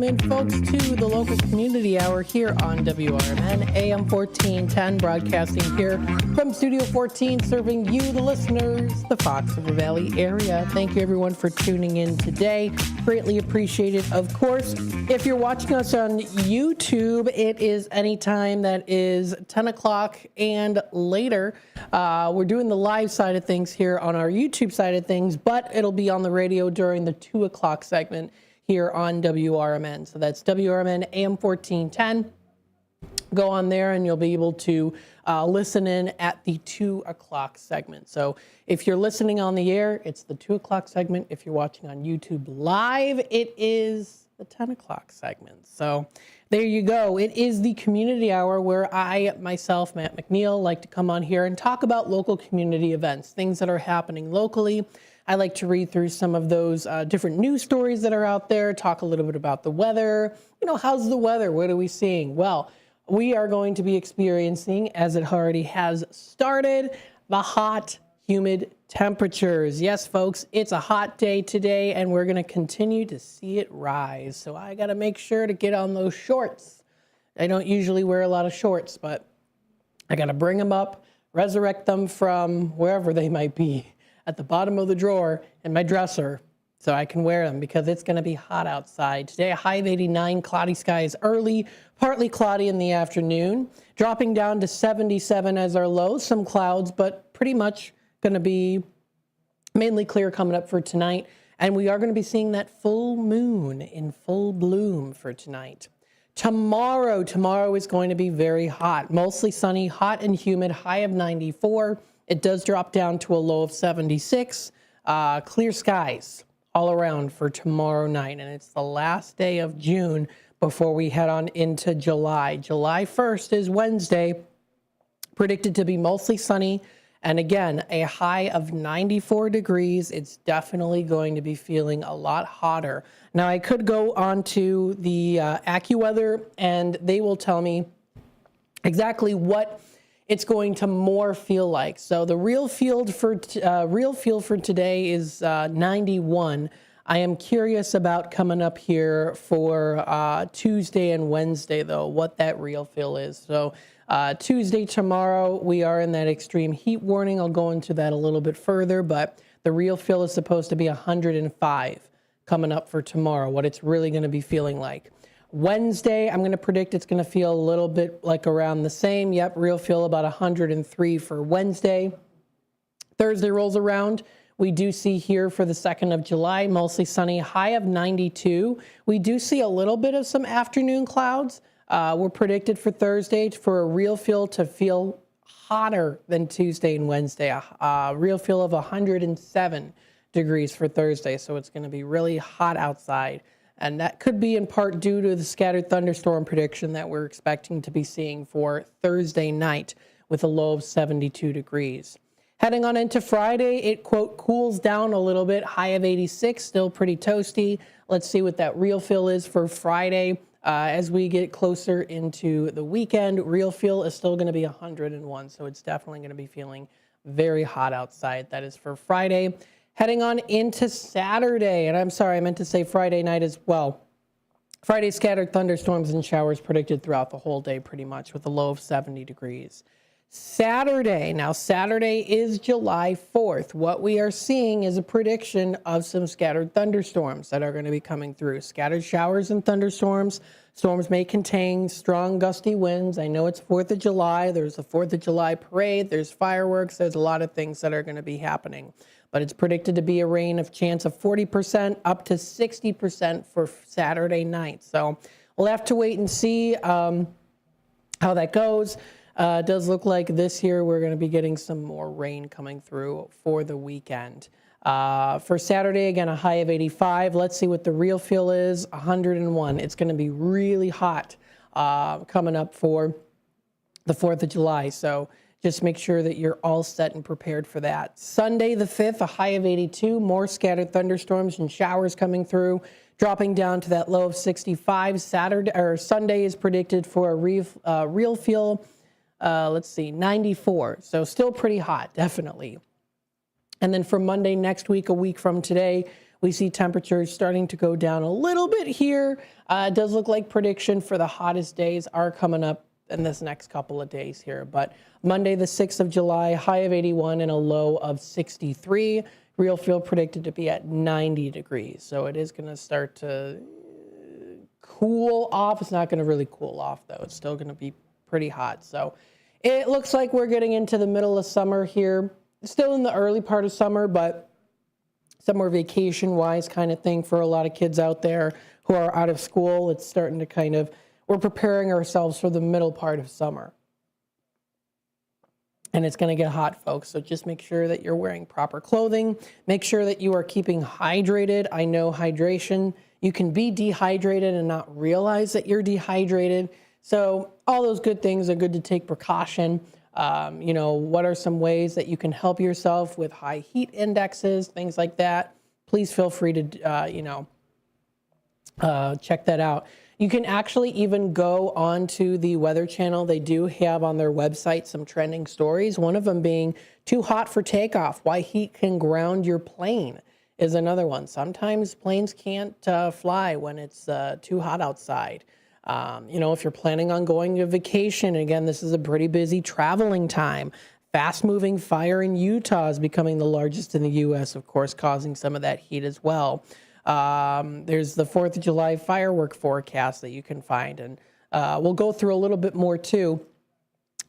Welcome in, folks, to the local community hour here on WRMN, AM 1410, broadcasting here from Studio 14, serving you, the listeners, the Fox River Valley area. Thank you, everyone, for tuning in today. Greatly appreciated, of course. If you're watching us on YouTube, it is anytime that is 10 o'clock and later. We're doing the live side of things here on our YouTube side of things, but it'll be on the radio during the 2 o'clock segment here on WRMN. So that's WRMN AM 1410. Go on there and you'll be able to listen in at the 2 o'clock segment. So if you're listening on the air, it's the 2 o'clock segment. If you're watching on YouTube live, it is the 10 o'clock segment. So there you go. It is the community hour where I, myself, Matt McNeil, like to come on here and talk about local community events, things that are happening locally. I like to read through some of those different news stories that are out there, talk a little bit about the weather. You know, how's the weather? What are we seeing? Well, we are going to be experiencing, as it already has started, the hot, humid temperatures. Yes, folks, it's a hot day today, and we're going to continue to see it rise. So I got to make sure to get on those shorts. I don't usually wear a lot of shorts, but I got to bring them up, resurrect them from wherever they might be, at the bottom of the drawer in my dresser, so I can wear them because it's going to be hot outside. Today, a high of 89, cloudy skies early, partly cloudy in the afternoon, dropping down to 77 as our low, some clouds, but pretty much going to be mainly clear coming up for tonight. And we are going to be seeing that full moon in full bloom for tonight. Tomorrow is going to be very hot, mostly sunny, hot and humid, high of 94. It does drop down to a low of 76. Clear skies all around for tomorrow night. And it's the last day of June before we head on into July. July 1st is Wednesday, predicted to be mostly sunny. And again, a high of 94 degrees. It's definitely going to be feeling a lot hotter. Now, I could go on to the AccuWeather, and they will tell me exactly what it's going to more feel like. So the real feel for today is 91. I am curious about coming up here for Tuesday and Wednesday, though, what that real feel is. So Tuesday, tomorrow, we are in that extreme heat warning. I'll go into that a little bit further, but the real feel is supposed to be 105 coming up for tomorrow, what it's really going to be feeling like. Wednesday, I'm going to predict it's going to feel a little bit like around the same. Yep, real feel about 103 for Wednesday. Thursday rolls around. We do see here for the 2nd of July, mostly sunny, high of 92. We do see a little bit of some afternoon clouds. We're predicted for Thursday for a real feel to feel hotter than Tuesday and Wednesday. A real feel of 107 degrees for Thursday, so it's going to be really hot outside. And that could be in part due to the scattered thunderstorm prediction that we're expecting to be seeing for Thursday night with a low of 72 degrees. Heading on into Friday, it, quote, cools down a little bit, high of 86, still pretty toasty. Let's see what that real feel is for Friday. As we get closer into the weekend, real feel is still going to be 101, so it's definitely going to be feeling very hot outside. That is for Friday. Heading on into Saturday, and I'm sorry, I meant to say Friday night as well. Friday, scattered thunderstorms and showers predicted throughout the whole day pretty much with a low of 70 degrees. Saturday, now Saturday is July 4th. What we are seeing is a prediction of some scattered thunderstorms that are going to be coming through. Scattered showers and thunderstorms. Storms may contain strong gusty winds. I know it's 4th of July. There's a 4th of July parade. There's fireworks. There's a lot of things that are going to be happening. But it's predicted to be a rain of chance of 40% up to 60% for Saturday night. So we'll have to wait and see how that goes. It does look like this year we're going to be getting some more rain coming through for the weekend. For Saturday, again, a high of 85. Let's see what the real feel is, 101. It's going to be really hot coming up for the 4th of July. So just make sure that you're all set and prepared for that. Sunday the 5th, a high of 82, more scattered thunderstorms and showers coming through, dropping down to that low of 65. Sunday is predicted for a real feel, 94. So still pretty hot, definitely. And then for Monday next week, a week from today, We see temperatures starting to go down a little bit here. It does look like prediction for the hottest days are coming up in this next couple of days here. But Monday, the 6th of July, high of 81 and a low of 63. Real feel predicted to be at 90 degrees. So it is going to start to cool off. It's not going to really cool off, though. It's still going to be pretty hot. So it looks like we're getting into the middle of summer here. Still in the early part of summer, but summer vacation-wise kind of thing for a lot of kids out there who are out of school. It's starting to kind of, we're preparing ourselves for the middle part of summer. And it's going to get hot, folks, so just make sure that you're wearing proper clothing. Make sure that you are keeping hydrated. I know hydration, you can be dehydrated and not realize that you're dehydrated. So all those good things are good to take precaution. You know, what are some ways that you can help yourself with high heat indexes, things like that? Please feel free to, check that out. You can actually even go onto the Weather Channel. They do have on their website some trending stories. One of them being too hot for takeoff, why heat can ground your plane is another one. Sometimes planes can't fly when it's too hot outside. You know, if you're planning on going to vacation, again, this is a pretty busy traveling time. Fast-moving fire in Utah is becoming the largest in the U.S., of course, causing some of that heat as well. There's the 4th of July firework forecast that you can find, and we'll go through a little bit more, too,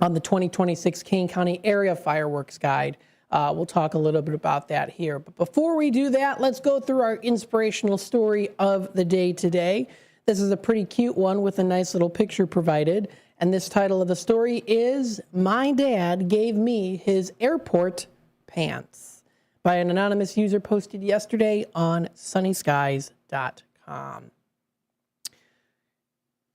on the 2026 Kane County Area Fireworks Guide. We'll talk a little bit about that here. But before we do that, let's go through our inspirational story of the day today. This is a pretty cute one with a nice little picture provided. And this title of the story is My Dad Gave Me His Airport Pants, by an anonymous user posted yesterday on sunnyskies.com.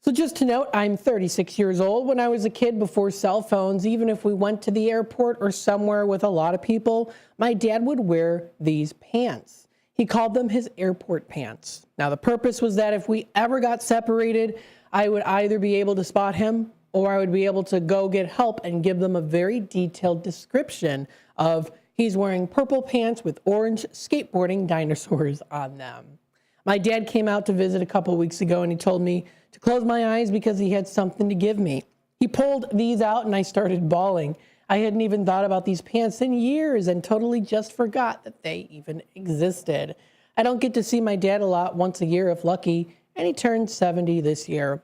So just to note, I'm 36 years old. When I was a kid before cell phones, even if we went to the airport or somewhere with a lot of people, my dad would wear these pants. He called them his airport pants. Now, the purpose was that if we ever got separated, I would either be able to spot him or I would be able to go get help and give them a very detailed description of he's wearing purple pants with orange skateboarding dinosaurs on them. My dad came out to visit a couple of weeks ago and he told me to close my eyes because he had something to give me. He pulled these out and I started bawling. I hadn't even thought about these pants in years and totally just forgot that they even existed. I don't get to see my dad a lot, once a year if lucky, and he turned 70 this year.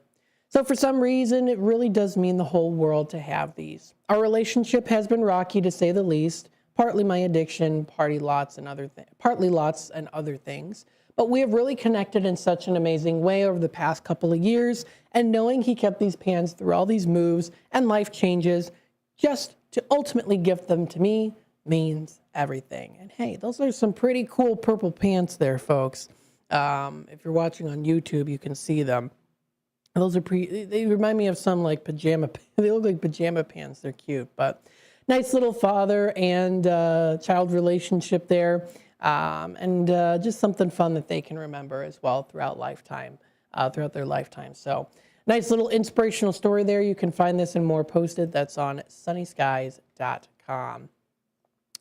So for some reason, it really does mean the whole world to have these. Our relationship has been rocky, to say the least, partly my addiction, partly lots and other things. But we have really connected in such an amazing way over the past couple of years, and knowing he kept these pants through all these moves and life changes just to ultimately gift them to me means everything. And hey, those are some pretty cool purple pants there, folks. If you're watching on YouTube, you can see them. Those are they remind me of some like pajama, they look like pajama pants. They're cute, but nice little father and child relationship there. And just something fun that they can remember as well throughout their lifetime. So nice little inspirational story there. You can find this and more posted. That's on sunnyskies.com.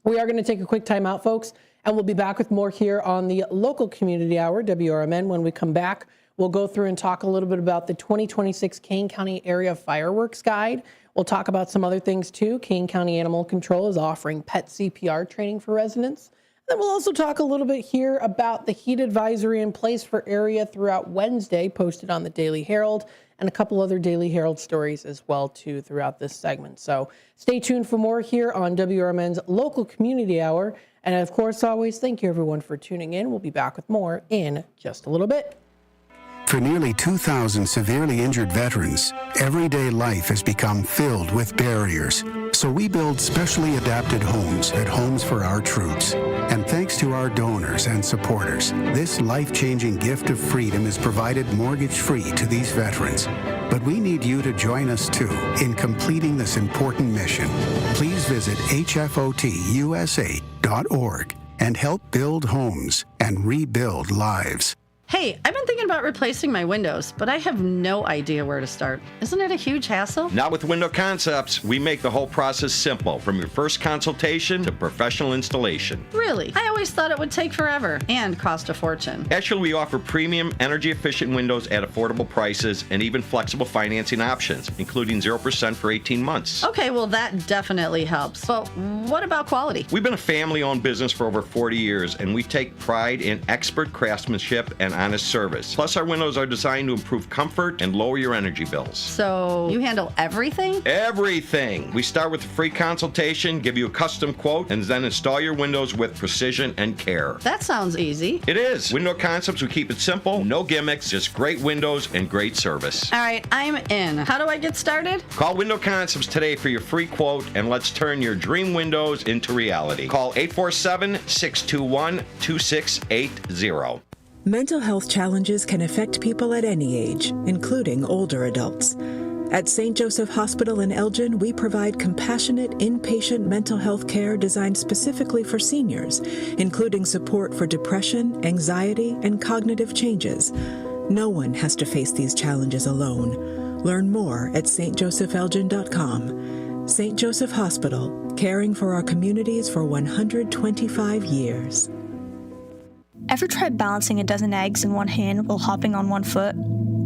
We are going to take a quick time out, folks, and we'll be back with more here on the local community hour, WRMN. When we come back, we'll go through and talk a little bit about the 2026 Kane County Area Fireworks Guide. We'll talk about some other things, too. Kane County Animal Control is offering pet CPR training for residents. Then we'll also talk a little bit here about the heat advisory in place for area throughout Wednesday, posted on the Daily Herald, and a couple other Daily Herald stories as well, too, throughout this segment. So stay tuned for more here on WRMN's Local Community Hour. And of course, always, thank you, everyone, for tuning in. We'll be back with more in just a little bit. For nearly 2,000 severely injured veterans, everyday life has become filled with barriers. So we build specially adapted homes at Homes for Our Troops. And thanks to our donors and supporters, this life-changing gift of freedom is provided mortgage-free to these veterans. But we need you to join us, too, in completing this important mission. Please visit hfotusa.org and help build homes and rebuild lives. Hey, I've been thinking about replacing my windows, but I have no idea where to start. Isn't it a huge hassle? Not with Window Concepts. We make the whole process simple, from your first consultation to professional installation. Really? I always thought it would take forever and cost a fortune. Actually, we offer premium, energy-efficient windows at affordable prices and even flexible financing options, including 0% for 18 months. Okay, well, that definitely helps. But what about quality? We've been a family-owned business for over 40 years, and we take pride in expert craftsmanship and honest service. Plus, our windows are designed to improve comfort and lower your energy bills. So you handle everything? Everything. We start with a free consultation, give you a custom quote, and then install your windows with precision and care. That sounds easy. It is. Window Concepts, we keep it simple, no gimmicks, just great windows and great service. All right, I'm in. How do I get started? Call Window Concepts today for your free quote, and let's turn your dream windows into reality. Call 847-621-2680. Mental health challenges can affect people at any age, including older adults. At St. Joseph Hospital in Elgin, we provide compassionate inpatient mental health care designed specifically for seniors, including support for depression, anxiety, and cognitive changes. No one has to face these challenges alone. Learn more at stjosephelgin.com. St. Joseph Hospital, caring for our communities for 125 years. Ever tried balancing a dozen eggs in one hand while hopping on one foot?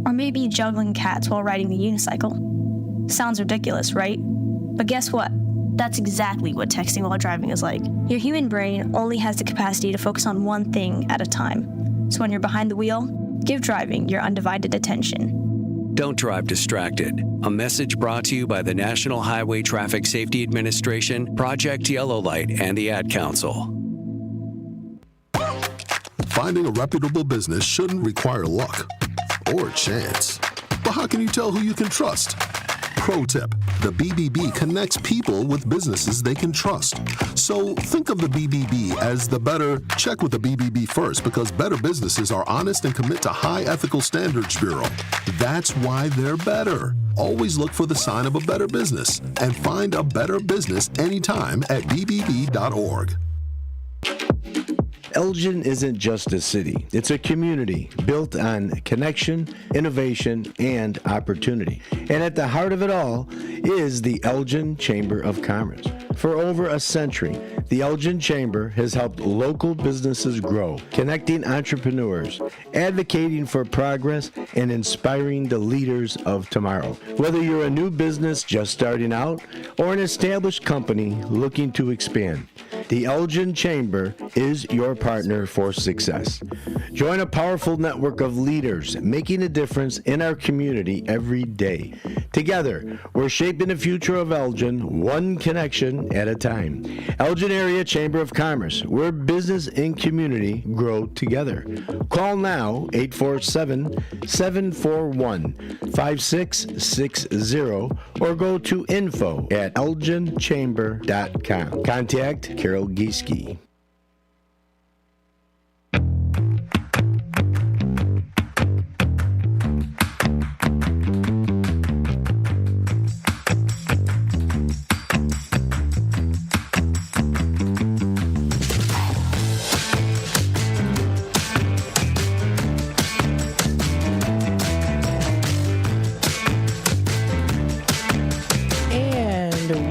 Or maybe juggling cats while riding the unicycle? Sounds ridiculous, right? But guess what? That's exactly what texting while driving is like. Your human brain only has the capacity to focus on one thing at a time. So when you're behind the wheel, give driving your undivided attention. Don't drive distracted. A message brought to you by the National Highway Traffic Safety Administration, Project Yellow Light, and the Ad Council. Finding a reputable business shouldn't require luck or chance. But how can you tell who you can trust? Pro tip, the BBB connects people with businesses they can trust. So think of the BBB as the better, check with the BBB first, because better businesses are honest and commit to high ethical standards bureau. That's why they're better. Always look for the sign of a better business and find a better business anytime at bbb.org. Elgin isn't just a city. It's a community built on connection, innovation, and opportunity. And at the heart of it all is the Elgin Chamber of Commerce. For over a century, the Elgin Chamber has helped local businesses grow, connecting entrepreneurs, advocating for progress, and inspiring the leaders of tomorrow. Whether you're a new business just starting out or an established company looking to expand, the Elgin Chamber is your partner for success. Join a powerful network of leaders making a difference in our community every day. Together, we're shaping the future of Elgin, one connection at a time. Elgin Area Chamber of Commerce, where business and community grow together. Call now, 847-741-5660, or go to info@elginchamber.com. Contact Carol Gieske.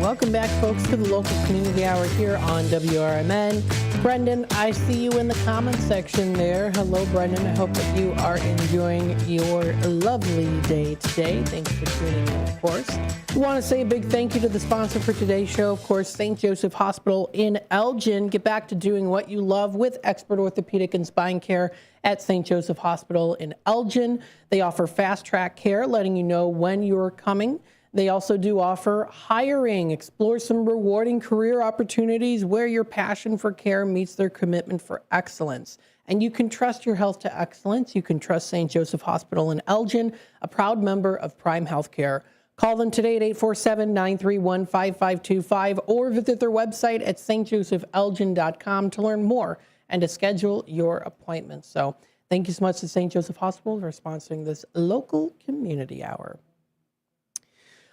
Welcome back, folks, to the local community hour here on WRMN. Brendan, I see you in the comments section there. Hello, Brendan. I hope that you are enjoying your lovely day today. Thanks for tuning in, of course. We want to say a big thank you to the sponsor for today's show, of course, St. Joseph Hospital in Elgin. Get back to doing what you love with expert orthopedic and spine care at St. Joseph Hospital in Elgin. They offer fast-track care, letting you know when you're coming. They also do offer hiring. Explore some rewarding career opportunities where your passion for care meets their commitment for excellence. And you can trust your health to excellence. You can trust St. Joseph Hospital in Elgin, a proud member of Prime Healthcare. Call them today at 847-931-5525 or visit their website at stjosephelgin.com to learn more and to schedule your appointment. So thank you so much to St. Joseph Hospital for sponsoring this local community hour.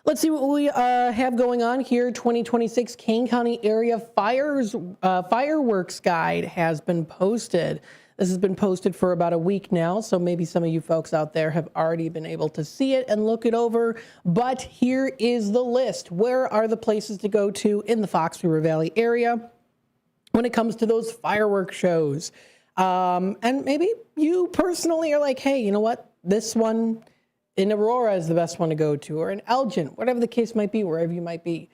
Let's see what we have going on here. 2026 Kane County Area Fireworks Guide has been posted. This has been posted for about a week now, so maybe some of you folks out there have already been able to see it and look it over. But here is the list. Where are the places to go to in the Fox River Valley area when it comes to those fireworks shows? And maybe you personally are like, hey, you know what? This one in Aurora is the best one to go to, or in Elgin, whatever the case might be, wherever you might be.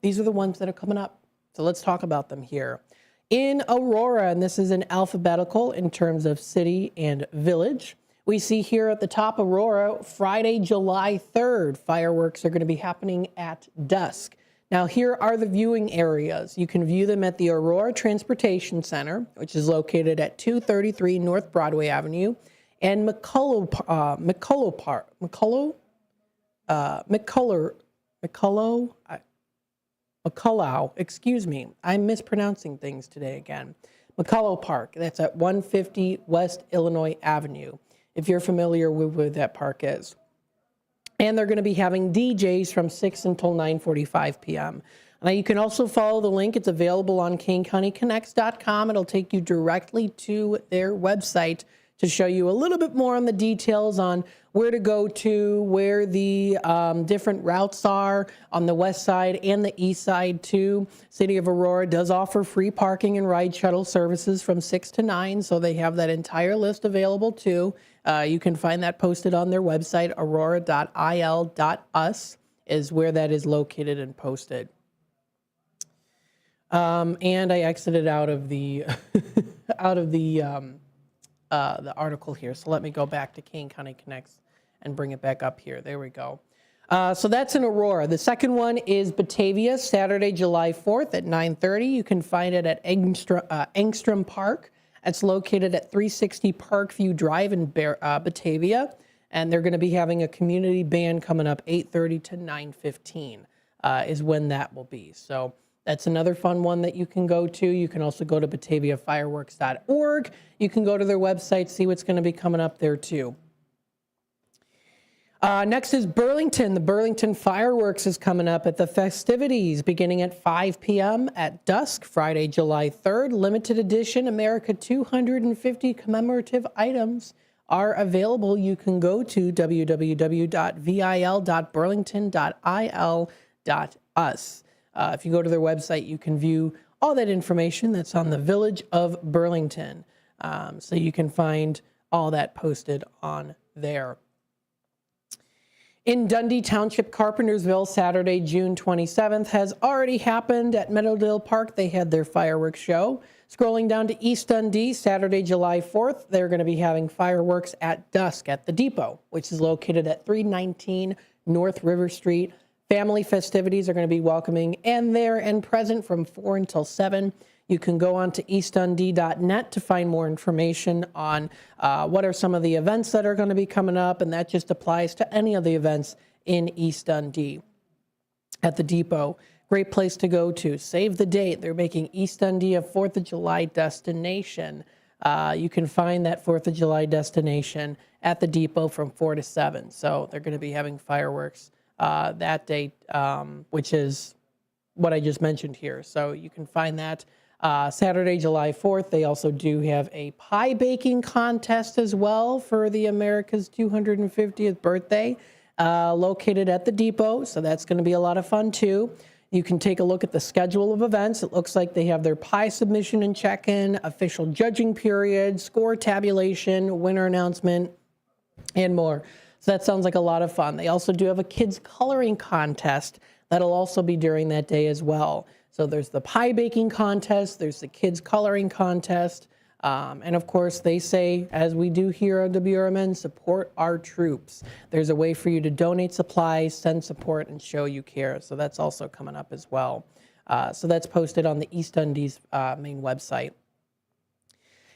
These are the ones that are coming up. So let's talk about them here. In Aurora, and this is in alphabetical in terms of city and village, we see here at the top Aurora, Friday, July 3rd. Fireworks are going to be happening at dusk. Now, here are the viewing areas. You can view them at the Aurora Transportation Center, which is located at 233 North Broadway Avenue, and McCullough Park, excuse me. I'm mispronouncing things today again. McCullough Park, that's at 150 West Illinois Avenue, if you're familiar with where that park is. And they're going to be having DJs from 6 until 9:45 p.m. Now, you can also follow the link. It's available on KaneCountyConnects.com. It'll take you directly to their website to show you a little bit more on the details on where to go to, where the different routes are on the west side and the east side too. City of Aurora does offer free parking and ride shuttle services from 6 to 9, so they have that entire list available too. You can find that posted on their website. Aurora.il.us is where that is located and posted. And I exited out of the the article here. So let me go back to Kane County Connects and bring it back up here. There we go. So that's in Aurora. The second one is Batavia, Saturday, July 4th at 9:30. You can find it at Engstrom Park. It's located at 360 Parkview Drive in Batavia. And they're going to be having a community band coming up 8:30 to 9:15 is when that will be. So that's another fun one that you can go to. You can also go to bataviafireworks.org. You can go to their website, see what's going to be coming up there too. Next is Burlington. The Burlington Fireworks is coming up at the festivities beginning at 5 p.m. at dusk, Friday, July 3rd. Limited edition America 250 commemorative items are available. You can go to www.vil.burlington.il.us. If you go to their website, you can view all that information that's on the Village of Burlington. So you can find all that posted on there. In Dundee Township, Carpentersville, Saturday, June 27th has already happened at Meadowdale Park. They had their fireworks show. Scrolling down to East Dundee, Saturday, July 4th, they're going to be having fireworks at dusk at the Depot, which is located at 319 North River Street. Family festivities are going to be welcoming and there and present from 4 until 7. You can go on to eastdundee.net to find more information on what are some of the events that are going to be coming up, and that just applies to any of the events in East Dundee. At the Depot, great place to go to. Save the date. They're making East Dundee a 4th of July destination. You can find that 4th of July destination at the Depot from 4 to 7. So they're going to be having fireworks that date, which is what I just mentioned here. So you can find that Saturday, July 4th. They also do have a pie baking contest as well for the America's 250th birthday, located at the Depot. So that's going to be a lot of fun too. You can take a look at the schedule of events. It looks like they have their pie submission and check-in, official judging period, score tabulation, winner announcement, and more. So that sounds like a lot of fun. They also do have a kids coloring contest that'll also be during that day as well. So there's the pie baking contest, there's the kids coloring contest, and of course they say, as we do here on WRMN, support our troops. There's a way for you to donate supplies, send support, and show you care. So that's also coming up as well. So that's posted on the East Dundee's main website.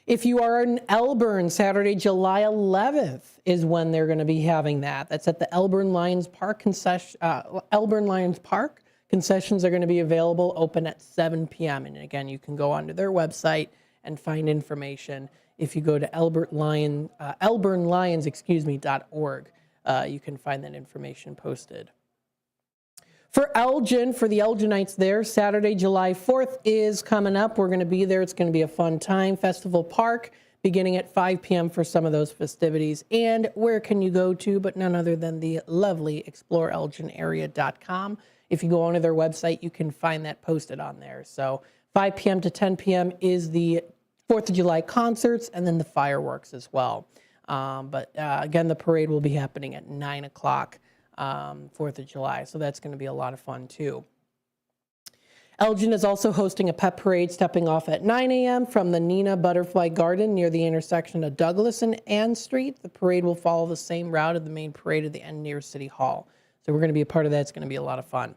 If you are in Elburn, Saturday, July 11th is when they're going to be having that. That's at the Elburn Lions Park concession. Elburn Lions Park concessions are going to be available, open at 7 p.m. And again, you can go onto their website and find information. If you go to elburnlions.org, you can find that information posted. For Elgin, for the Elginites there, Saturday, July 4th is coming up. We're going to be there. It's going to be a fun time. Festival Park, beginning at 5 p.m. for some of those festivities. And where can you go to but none other than the lovely exploreelginarea.com. If you go onto their website, you can find that posted on there. So 5 p.m. to 10 p.m. is the 4th of July concerts and then the fireworks as well. But again, the parade will be happening at 9 o'clock. 4th of July. So that's going to be a lot of fun too. Elgin is also hosting a pep parade stepping off at 9 a.m. from the Nina Butterfly Garden near the intersection of Douglas and Ann Street. The parade will follow the same route of the main parade at the end near City Hall. So we're going to be a part of that. It's going to be a lot of fun.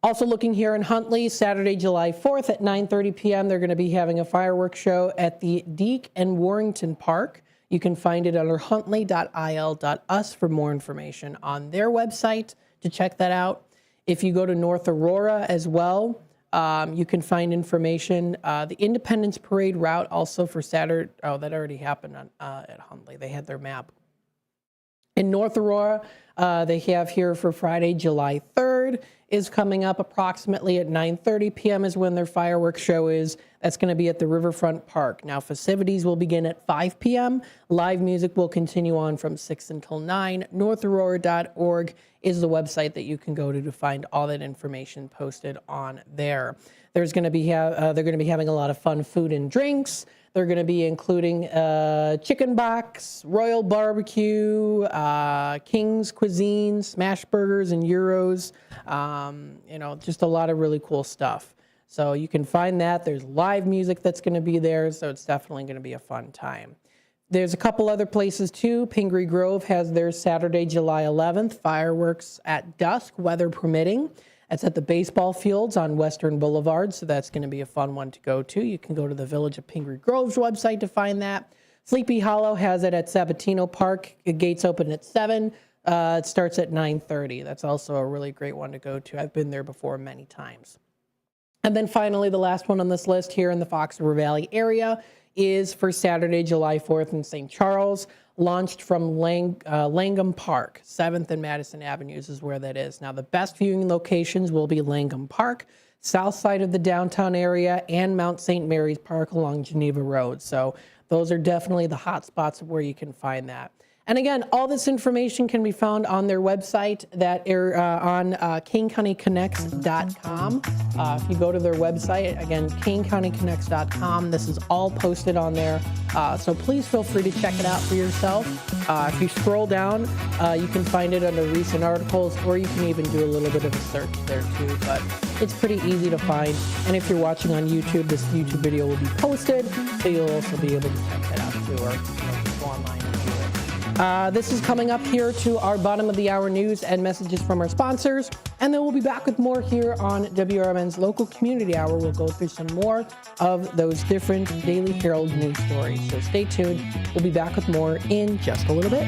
Also looking here in Huntley, Saturday, July 4th at 9:30 p.m. They're going to be having a fireworks show at the Deke and Warrington Park. You can find it under huntley.il.us for more information on their website to check that out. If you go to North Aurora as well, you can find information. The Independence Parade route also for Saturday. Oh, that already happened at Huntley. They had their map. In North Aurora, they have here for Friday, July 3rd is coming up approximately at 9:30 p.m. is when their fireworks show is. That's going to be at the Riverfront Park. Now, festivities will begin at 5 p.m. Live music will continue on from 6 until 9. NorthAurora.org is the website that you can go to find all that information posted on there. There's going to be they're going to be having a lot of fun food and drinks. They're going to be including chicken box, royal barbecue, King's Cuisine, smash burgers and gyros. Just a lot of really cool stuff. So you can find that. There's live music that's going to be there, so it's definitely going to be a fun time. There's a couple other places too. Pingree Grove has their Saturday, July 11th, fireworks at dusk, weather permitting. It's at the baseball fields on Western Boulevard, so that's going to be a fun one to go to. You can go to the Village of Pingree Grove's website to find that. Sleepy Hollow has it at Sabatino Park. The gates open at 7. It starts at 9:30. That's also a really great one to go to. I've been there before many times. And then finally, the last one on this list here in the Fox River Valley area is for Saturday, July 4th in St. Charles, launched from Langham Park. 7th and Madison Avenues is where that is. Now, the best viewing locations will be Langham Park, south side of the downtown area, and Mount St. Mary's Park along Geneva Road. So those are definitely the hot spots of where you can find that. And again, all this information can be found on their website that on KaneCountyConnects.com. If you go to their website, again, KaneCountyConnects.com, this is all posted on there. So please feel free to check it out for yourself. If you scroll down, you can find it under recent articles, or you can even do a little bit of a search there too. But it's pretty easy to find. And if you're watching on YouTube, this YouTube video will be posted, so you'll also be able to check that out too, or go online. This is coming up here to our bottom of the hour news and messages from our sponsors. And then we'll be back with more here on WRMN's Local Community Hour. We'll go through some more of those different Daily Herald news stories. So stay tuned. We'll be back with more in just a little bit.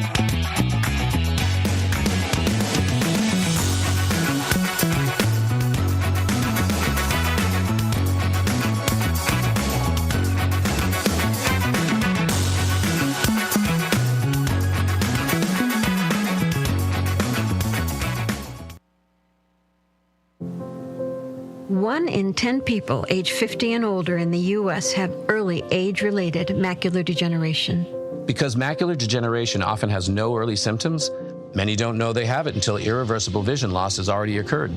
One in 10 people age 50 and older in the U.S. have early age-related macular degeneration. Because macular degeneration often has no early symptoms, many don't know they have it until irreversible vision loss has already occurred.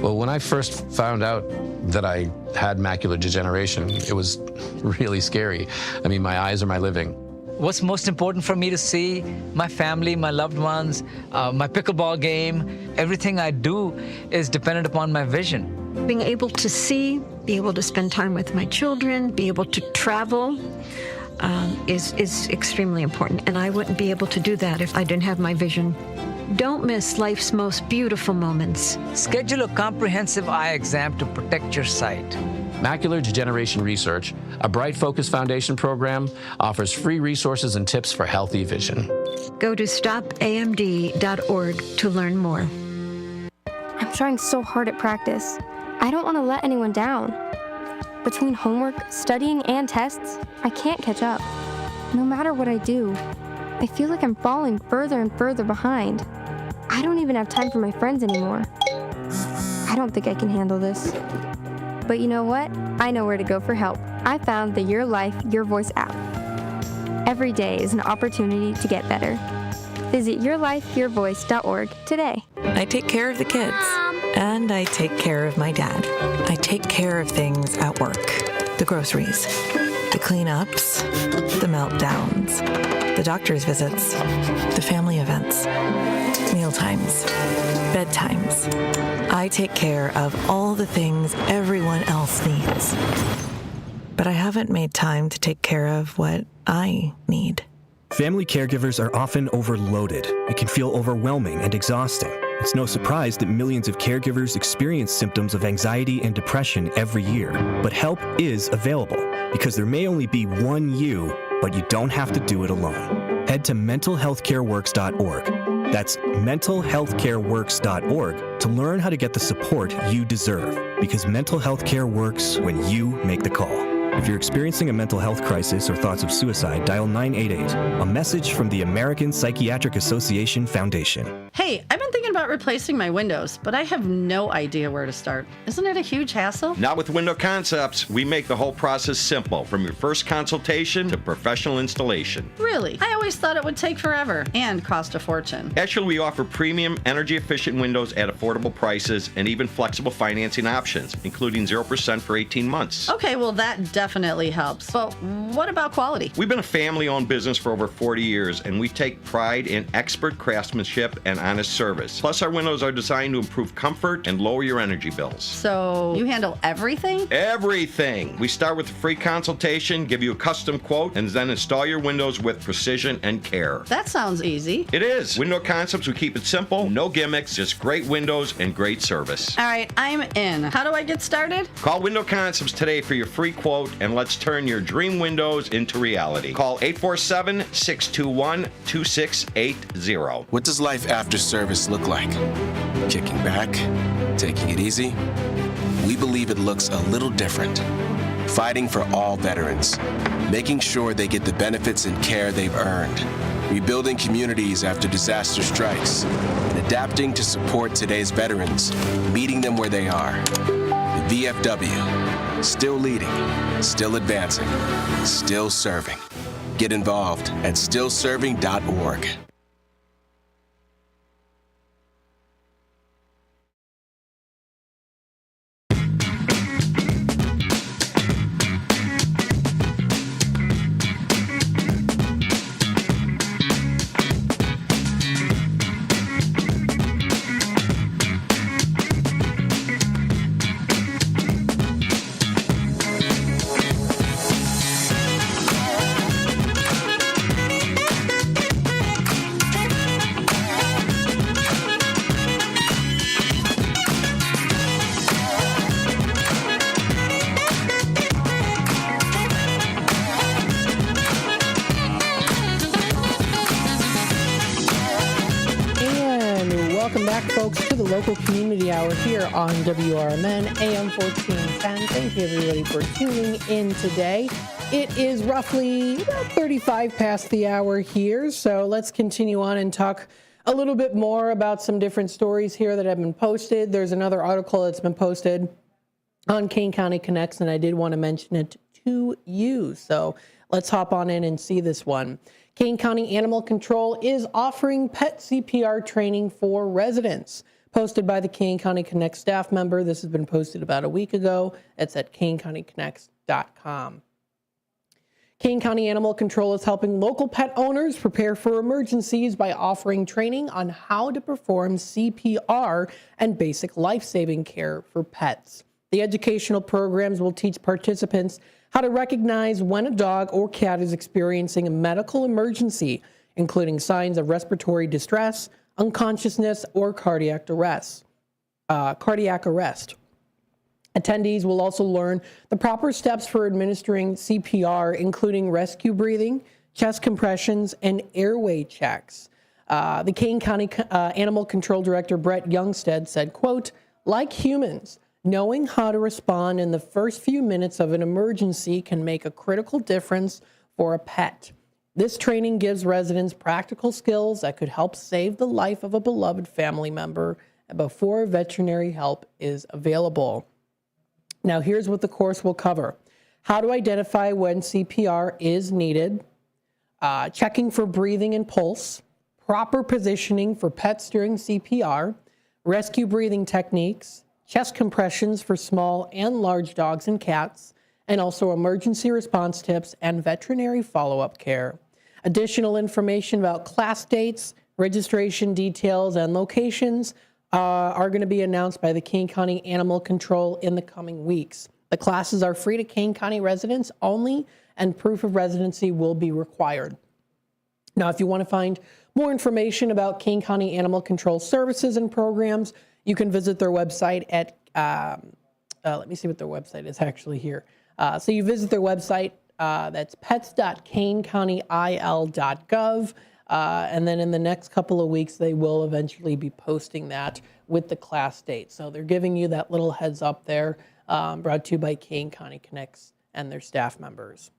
Well, when I first found out that I had macular degeneration, it was really scary. I mean, my eyes are my living. What's most important for me to see? My family, my loved ones, my pickleball game. Everything I do is dependent upon my vision. Being able to see, be able to spend time with my children, be able to travel is extremely important. And I wouldn't be able to do that if I didn't have my vision. Don't miss life's most beautiful moments. Schedule a comprehensive eye exam to protect your sight. Macular Degeneration Research, a Bright Focus Foundation program, offers free resources and tips for healthy vision. Go to stopamd.org to learn more. I'm trying so hard at practice. I don't want to let anyone down. Between homework, studying, and tests, I can't catch up. No matter what I do, I feel like I'm falling further and further behind. I don't even have time for my friends anymore. I don't think I can handle this. But you know what? I know where to go for help. I found the Your Life, Your Voice app. Every day is an opportunity to get better. Visit yourlifeyourvoice.org today. I take care of the kids. And I take care of my dad. I take care of things at work. The groceries, the cleanups, the meltdowns, the doctor's visits, the family events, mealtimes, bedtimes. I take care of all the things everyone else needs. But I haven't made time to take care of what I need. Family caregivers are often overloaded. It can feel overwhelming and exhausting. It's no surprise that millions of caregivers experience symptoms of anxiety and depression every year. But help is available because there may only be one you, but you don't have to do it alone. Head to mentalhealthcareworks.org. That's mentalhealthcareworks.org to learn how to get the support you deserve, because mental health care works when you make the call. If you're experiencing a mental health crisis or thoughts of suicide, dial 988, a message from the American Psychiatric Association Foundation. Hey, I've been thinking about replacing my windows, but I have no idea where to start. Isn't it a huge hassle? Not with Window Concepts. We make the whole process simple, from your first consultation to professional installation. Really? I always thought it would take forever and cost a fortune. Actually, we offer premium, energy-efficient windows at affordable prices and even flexible financing options, including 0% for 18 months. Okay, well, that definitely helps. But what about quality? We've been a family-owned business for over 40 years, and we take pride in expert craftsmanship and honest service. Plus, our windows are designed to improve comfort and lower your energy bills. So you handle everything? Everything. We start with a free consultation, give you a custom quote, and then install your windows with precision and care. That sounds easy. It is. Window Concepts, we keep it simple, no gimmicks, just great windows and great service. All right, I'm in. How do I get started? Call Window Concepts today for your free quote, and let's turn your dream windows into reality. Call 847-621-2680. What does life after service look like? Kicking back? Taking it easy? We believe it looks a little different. Fighting for all veterans. Making sure they get the benefits and care they've earned. Rebuilding communities after disaster strikes. And adapting to support today's veterans. Meeting them where they are. The VFW. Still leading, still advancing, still serving. Get involved at stillserving.org. Welcome back, folks, to the local community hour here on WRMN AM 1410. Thank you, everybody, for tuning in today. It is roughly about 35 past the hour here, so let's continue on and talk a little bit more about some different stories here that have been posted. There's another article that's been posted on Kane County Connects, and I did want to mention it to you. So let's hop on in and see this one. Kane County Animal Control is offering pet CPR training for residents. Posted by the Kane County Connect staff member. This has been posted about a week ago. It's at kanecountyconnects.com. Kane County Animal Control is helping local pet owners prepare for emergencies by offering training on how to perform CPR and basic life-saving care for pets. The educational programs will teach participants how to recognize when a dog or cat is experiencing a medical emergency, including signs of respiratory distress, unconsciousness, or cardiac arrest. Attendees will also learn the proper steps for administering CPR, including rescue breathing, chest compressions, and airway checks. The Kane County Animal Control Director, Brett Youngstead, said, quote, "Like humans, knowing how to respond in the first few minutes of an emergency can make a critical difference for a pet. This training gives residents practical skills that could help save the life of a beloved family member before veterinary help is available. Now, here's what the course will cover. How to identify when CPR is needed, checking for breathing and pulse, proper positioning for pets during CPR, rescue breathing techniques, chest compressions for small and large dogs and cats, and also emergency response tips and veterinary follow-up care. Additional information about class dates, registration details, and locations are going to be announced by the Kane County Animal Control in the coming weeks. The classes are free to Kane County residents only, and proof of residency will be required. Now, if you want to find more information about Kane County Animal Control services and programs, you can visit their website at, let me see what their website is actually here. So you visit their website, that's pets.kanecountyil.gov. And then in the next couple of weeks, they will eventually be posting that with the class date. So they're giving you that little heads up there, brought to you by Kane County Connects and their staff members.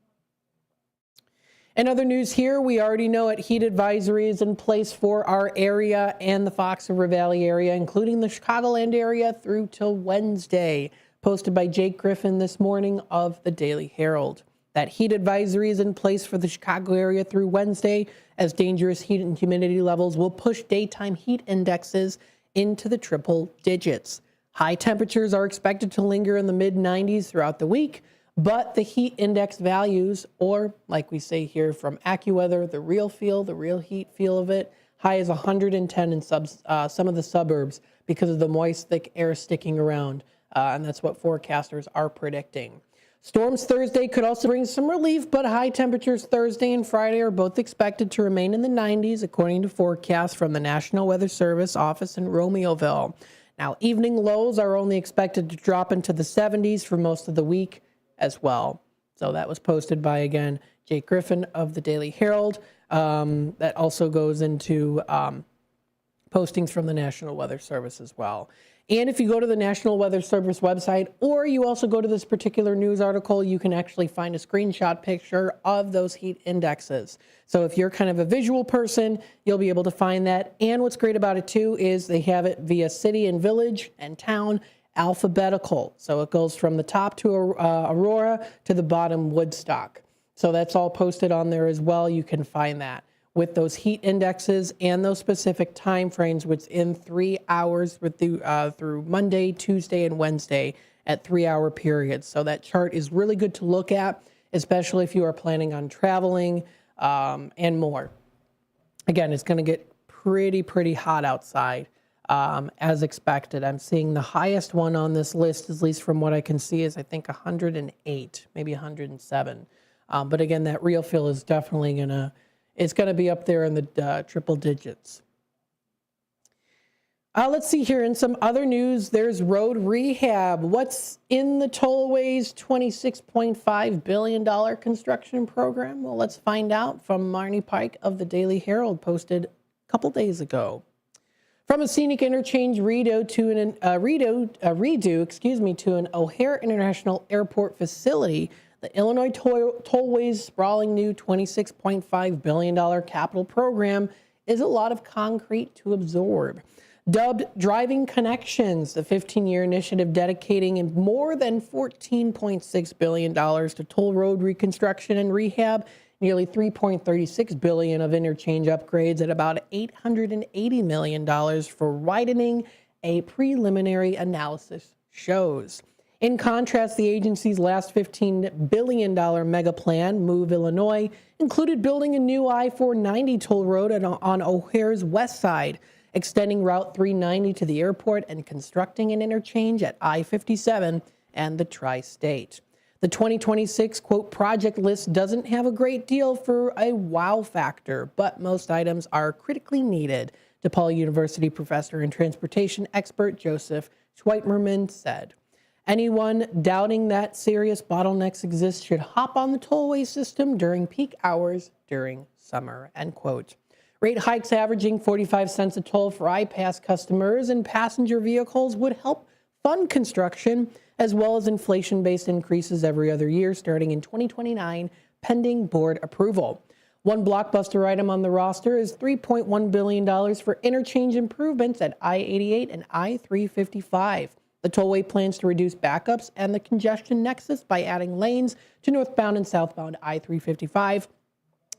In other news here, we already know a heat advisory is in place for our area and the Fox River Valley area, including the Chicagoland area through till Wednesday, posted by Jake Griffin this morning of the Daily Herald. That heat advisory is in place for the Chicago area through Wednesday, as dangerous heat and humidity levels will push daytime heat indexes into the triple digits. High temperatures are expected to linger in the mid-90s throughout the week, but the heat index values, or like we say here from AccuWeather, the real heat feel of it, high as 110 in some of the suburbs because of the moist, thick air sticking around, and that's what forecasters are predicting. Storms Thursday could also bring some relief, but high temperatures Thursday and Friday are both expected to remain in the 90s, according to forecasts from the National Weather Service office in Romeoville. Now, evening lows are only expected to drop into the 70s for most of the week as well. So that was posted by, again, Jake Griffin of the Daily Herald. That also goes into postings from the National Weather Service as well. And if you go to the National Weather Service website, or you also go to this particular news article, you can actually find a screenshot picture of those heat indexes. So if you're kind of a visual person, you'll be able to find that. And what's great about it too is they have it via city and village and town alphabetical. So it goes from the top to Aurora to the bottom Woodstock. So that's all posted on there as well. You can find that with those heat indexes and those specific time frames within 3 hours through Monday, Tuesday, and Wednesday at 3-hour periods. So that chart is really good to look at, especially if you are planning on traveling and more. Again, it's going to get pretty hot outside as expected. I'm seeing the highest one on this list, at least from what I can see, is I think 108, maybe 107. But again, that real feel is definitely going to be up there in the triple digits. Let's see here. In some other news, there's road rehab. What's in the tollway's $26.5 billion construction program? Well, let's find out from Marnie Pike of the Daily Herald, posted a couple days ago. From a scenic interchange redo to an O'Hare International Airport facility, the Illinois Tollway's sprawling new $26.5 billion capital program is a lot of concrete to absorb. Dubbed Driving Connections, the 15-year initiative dedicating more than $14.6 billion to toll road reconstruction and rehab, nearly $3.36 billion of interchange upgrades, at about $880 million for widening, a preliminary analysis shows. In contrast, the agency's last $15 billion mega plan, Move Illinois, included building a new I-490 toll road on O'Hare's west side, extending Route 390 to the airport, and constructing an interchange at I-57 and the Tri-State. The 2026, quote, project list doesn't have a great deal for a wow factor, but most items are critically needed, DePaul University professor and transportation expert Joseph Schweitmerman said. Anyone doubting that serious bottlenecks exist should hop on the tollway system during peak hours during summer, end quote. Rate hikes averaging 45 cents a toll for I-Pass customers and passenger vehicles would help fund construction, as well as inflation-based increases every other year starting in 2029, pending board approval. One blockbuster item on the roster is $3.1 billion for interchange improvements at I-88 and I-355. The tollway plans to reduce backups and the congestion nexus by adding lanes to northbound and southbound I-355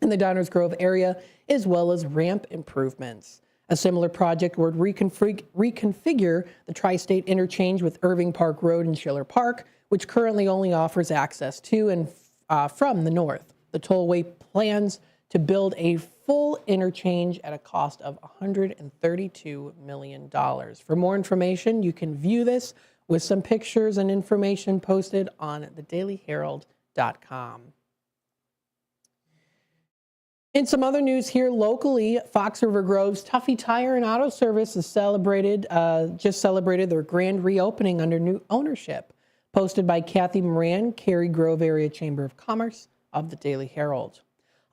in the Downers Grove area, as well as ramp improvements. A similar project would reconfigure the tri-state interchange with Irving Park Road and Schiller Park, which currently only offers access to and from the north. The tollway plans to build a full interchange at a cost of $132 million. For more information, you can view this with some pictures and information posted on thedailyherald.com. In some other news here locally, Fox River Grove's Tuffy Tire and Auto Service has just celebrated their grand reopening under new ownership. Posted by Kathy Moran, Cary Grove Area Chamber of Commerce of the Daily Herald.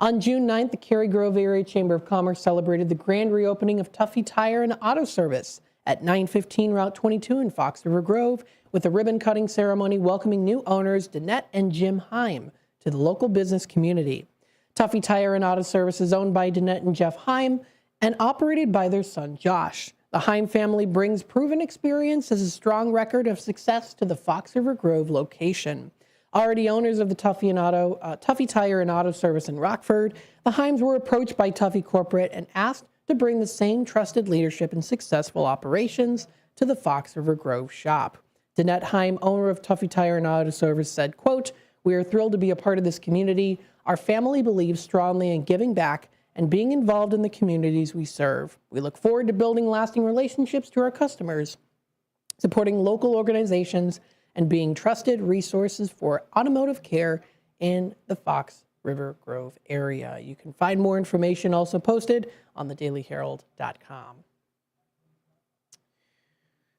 On June 9th, the Cary Grove Area Chamber of Commerce celebrated the grand reopening of Tuffy Tire and Auto Service at 915 Route 22 in Fox River Grove, with a ribbon-cutting ceremony welcoming new owners Danette and Jim Heim to the local business community. Tuffy Tire and Auto Service is owned by Danette and Jeff Heim and operated by their son Josh. The Heim family brings proven experience as a strong record of success to the Fox River Grove location. Already owners of the Tuffy Tire and Auto Service in Rockford, the Heims were approached by Tuffy Corporate and asked to bring the same trusted leadership and successful operations to the Fox River Grove shop. Danette Heim, owner of Tuffy Tire and Auto Service, said, quote, "We are thrilled to be a part of this community. Our family believes strongly in giving back and being involved in the communities we serve. We look forward to building lasting relationships to our customers, supporting local organizations, and being trusted resources for automotive care in the Fox River Grove area." You can find more information also posted on thedailyherald.com.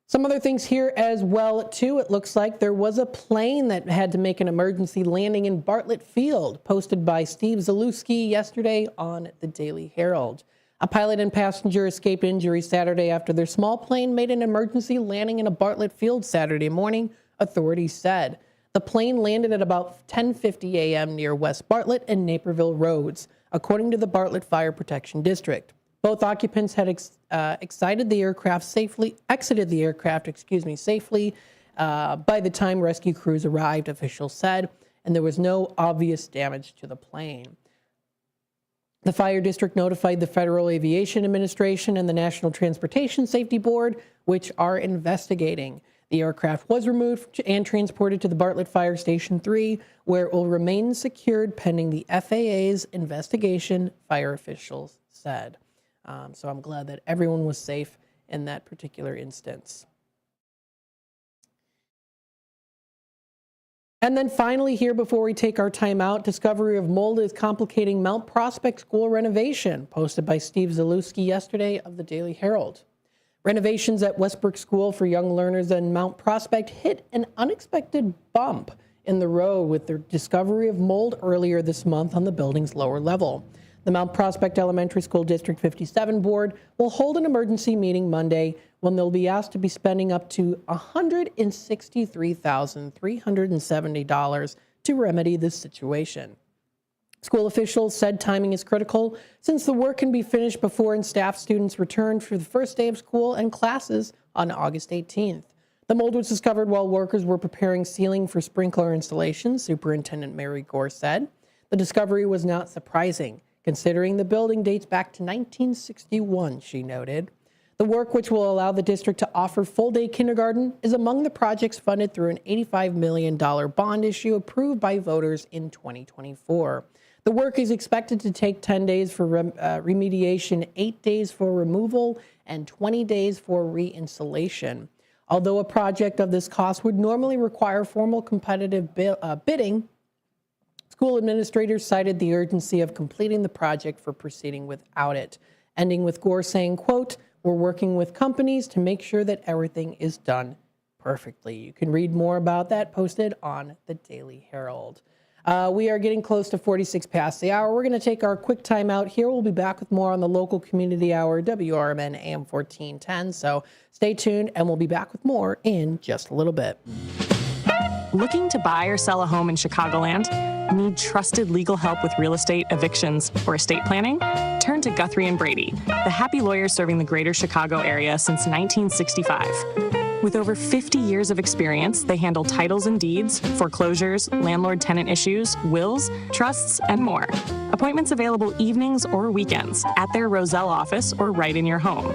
Some other things here as well, too. It looks like there was a plane that had to make an emergency landing in Bartlett Field, posted by Steve Zalewski yesterday on the Daily Herald. A pilot and passenger escaped injury Saturday after their small plane made an emergency landing in a Bartlett Field Saturday morning, authorities said. The plane landed at about 10:50 a.m. near West Bartlett and Naperville Roads, according to the Bartlett Fire Protection District. Both occupants had exited the aircraft safely by the time rescue crews arrived, officials said, and there was no obvious damage to the plane. The fire district notified the Federal Aviation Administration and the National Transportation Safety Board, which are investigating. The aircraft was removed and transported to the Bartlett Fire Station 3, where it will remain secured pending the FAA's investigation, fire officials said. So I'm glad that everyone was safe in that particular instance. And then finally here, before we take our time out, discovery of mold is complicating Mount Prospect School renovation, posted by Steve Zalewski yesterday of the Daily Herald. Renovations at Westbrook School for Young Learners in Mount Prospect hit an unexpected bump in the road with the discovery of mold earlier this month on the building's lower level. The Mount Prospect Elementary School District 57 Board will hold an emergency meeting Monday when they'll be asked to be spending up to $163,370 to remedy this situation. School officials said timing is critical since the work can be finished before staff students return for the first day of school and classes on August 18th. The mold was discovered while workers were preparing ceiling for sprinkler installations, Superintendent Mary Gore said. The discovery was not surprising, considering the building dates back to 1961, she noted. The work, which will allow the district to offer full-day kindergarten, is among the projects funded through an $85 million bond issue approved by voters in 2024. The work is expected to take 10 days for remediation, 8 days for removal, and 20 days for reinstallation. Although a project of this cost would normally require formal competitive bidding, school administrators cited the urgency of completing the project for proceeding without it, ending with Gore saying, quote, "We're working with companies to make sure that everything is done perfectly." You can read more about that posted on the Daily Herald. We are getting close to 46 past the hour. We're going to take our quick time out here. We'll be back with more on the local community hour, WRMN AM 1410. So stay tuned, and we'll be back with more in just a little bit. Looking to buy or sell a home in Chicagoland? Need trusted legal help with real estate, evictions, or estate planning? Turn to Guthrie & Brady, the happy lawyers serving the greater Chicago area since 1965. With over 50 years of experience, they handle titles and deeds, foreclosures, landlord-tenant issues, wills, trusts, and more. Appointments available evenings or weekends at their Roselle office or right in your home.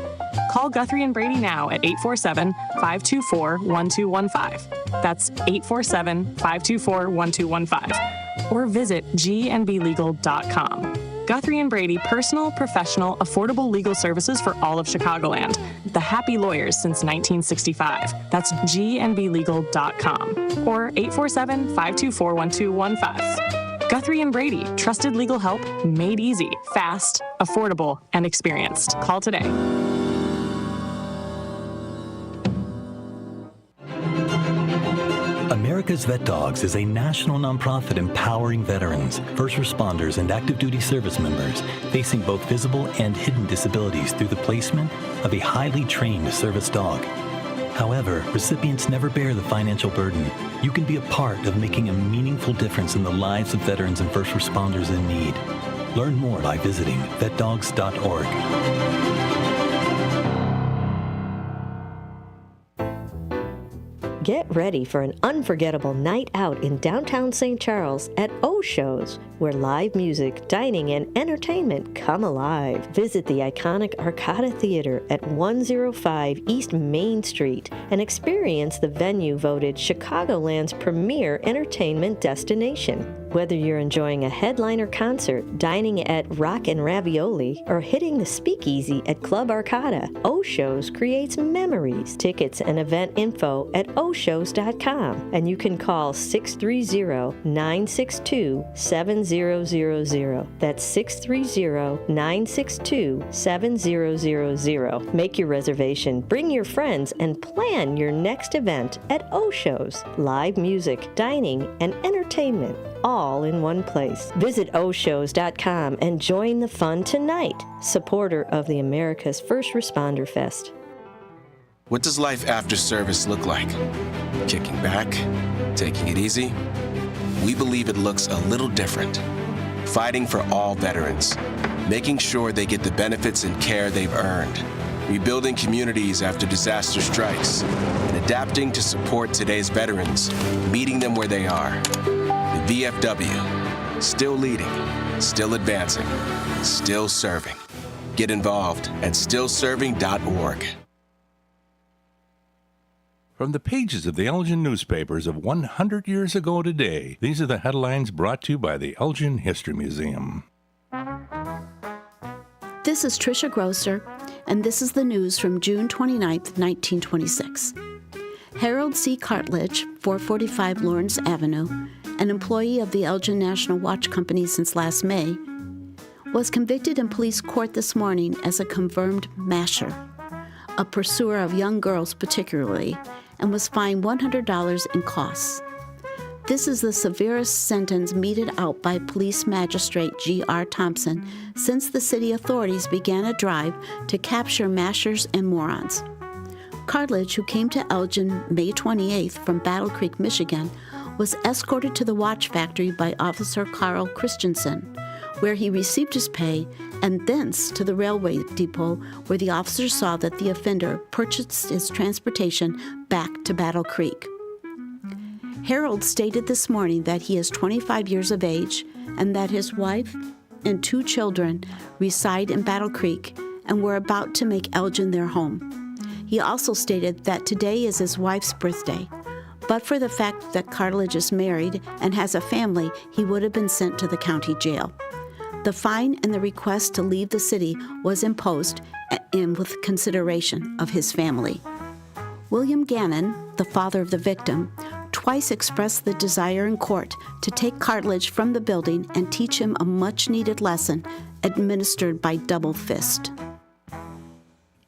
Call Guthrie & Brady now at 847-524-1215. That's 847-524-1215. Or visit gnblegal.com. Guthrie & Brady, personal, professional, affordable legal services for all of Chicagoland. The happy lawyers since 1965. That's gnblegal.com. Or 847-524-1215. Guthrie & Brady, trusted legal help made easy, fast, affordable, and experienced. Call today. America's Vet Dogs is a national nonprofit empowering veterans, first responders, and active duty service members facing both visible and hidden disabilities through the placement of a highly trained service dog. However, recipients never bear the financial burden. You can be a part of making a meaningful difference in the lives of veterans and first responders in need. Learn more by visiting vetdogs.org. Get ready for an unforgettable night out in downtown St. Charles at O-Shows, where live music, dining, and entertainment come alive. Visit the iconic Arcada Theater at 105 East Main Street and experience the venue voted Chicagoland's premier entertainment destination. Whether you're enjoying a headliner concert, dining at Rock and Ravioli, or hitting the speakeasy at Club Arcada, O-Shows creates memories. Tickets and event info at oshows.com, and you can call 630-962-7000. That's 630-962-7000. Make your reservation, bring your friends, and plan your next event at O-Shows. Live music, dining, and entertainment, all in one place. Visit oshows.com and join the fun tonight. Supporter of the America's First Responder Fest. What does life after service look like? Kicking back? Taking it easy? We believe it looks a little different. Fighting for all veterans. Making sure they get the benefits and care they've earned. Rebuilding communities after disaster strikes. And adapting to support today's veterans. Meeting them where they are. The VFW, still leading, still advancing, still serving. Get involved at stillserving.org. From the pages of the Elgin newspapers of 100 years ago today, these are the headlines brought to you by the Elgin History Museum. This is Tricia Grosser, and this is the news from June 29th, 1926. Harold C. Cartledge, 445 Lawrence Avenue, an employee of the Elgin National Watch Company since last May, was convicted in police court this morning as a confirmed masher, a pursuer of young girls particularly, and was fined $100 in costs. This is the severest sentence meted out by Police Magistrate G.R. Thompson since the city authorities began a drive to capture mashers and morons. Cartledge, who came to Elgin May 28th from Battle Creek, Michigan, was escorted to the watch factory by Officer Carl Christensen, where he received his pay, and thence to the railway depot, where the officer saw that the offender purchased his transportation back to Battle Creek. Harold stated this morning that he is 25 years of age and that his wife and 2 children reside in Battle Creek and were about to make Elgin their home. He also stated that today is his wife's birthday. But for the fact that Cartledge is married and has a family, he would have been sent to the county jail. The fine and the request to leave the city was imposed and with consideration of his family. William Gannon, the father of the victim, twice expressed the desire in court to take Cartledge from the building and teach him a much-needed lesson administered by double fist.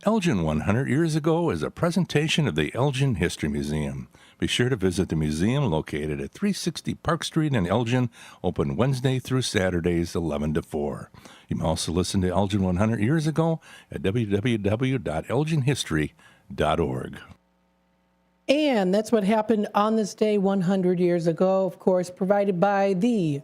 Elgin 100 Years Ago is a presentation of the Elgin History Museum. Be sure to visit the museum located at 360 Park Street in Elgin, open Wednesday through Saturdays 11 to 4. You can also listen to Elgin 100 Years Ago at www.elginhistory.org. And that's what happened on this day 100 years ago, of course, provided by the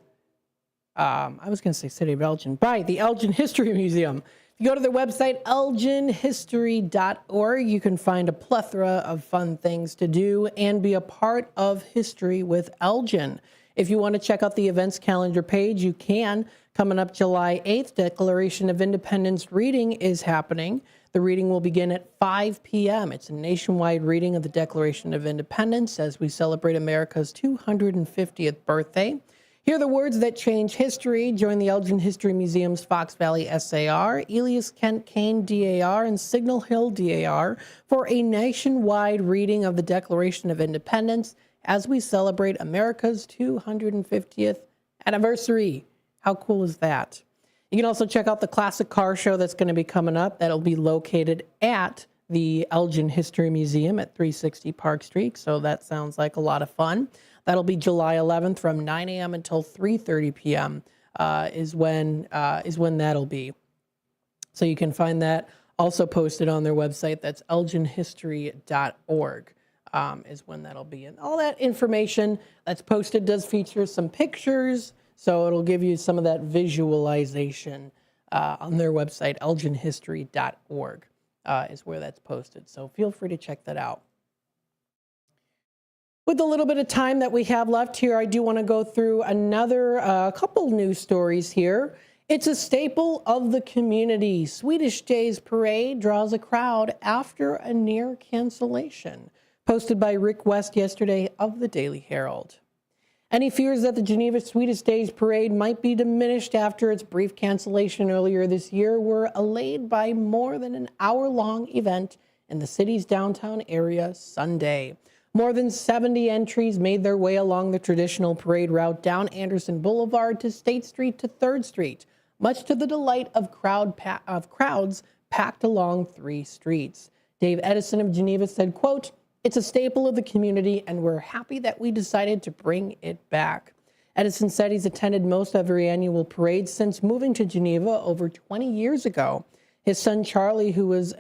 I was going to say City of Elgin, right, the Elgin History Museum. If you go to their website, elginhistory.org, you can find a plethora of fun things to do and be a part of history with Elgin. If you want to check out the events calendar page, you can. Coming up July 8th, Declaration of Independence reading is happening. The reading will begin at 5 p.m. It's a nationwide reading of the Declaration of Independence as we celebrate America's 250th birthday. Hear the words that change history. Join the Elgin History Museum's Fox Valley SAR, Elias Kent Kane DAR, and Signal Hill DAR for a nationwide reading of the Declaration of Independence as we celebrate America's 250th anniversary. How cool is that? You can also check out the classic car show that's going to be coming up. That'll be located at the Elgin History Museum at 360 Park Street. So that sounds like a lot of fun. That'll be July 11th from 9 a.m. until 3:30 p.m. Is when that'll be. So you can find that also posted on their website. That's elginhistory.org is when that'll be. And all that information that's posted does feature some pictures. So it'll give you some of that visualization on their website, elginhistory.org is where that's posted. So feel free to check that out. With a little bit of time that we have left here, I do want to go through another couple news stories here. It's a staple of the community. Swedish Days Parade draws a crowd after a near cancellation. Posted by Rick West yesterday of the Daily Herald. Any fears that the Geneva Swedish Days Parade might be diminished after its brief cancellation earlier this year were allayed by more than an hour-long event in the city's downtown area Sunday. More than 70 entries made their way along the traditional parade route down Anderson Boulevard to State Street to 3rd Street, much to the delight of crowds packed along 3 streets. Dave Edison of Geneva said, quote, "It's a staple of the community, and we're happy that we decided to bring it back." Edison said he's attended most every annual parade since moving to Geneva over 20 years ago. His son Charlie, who was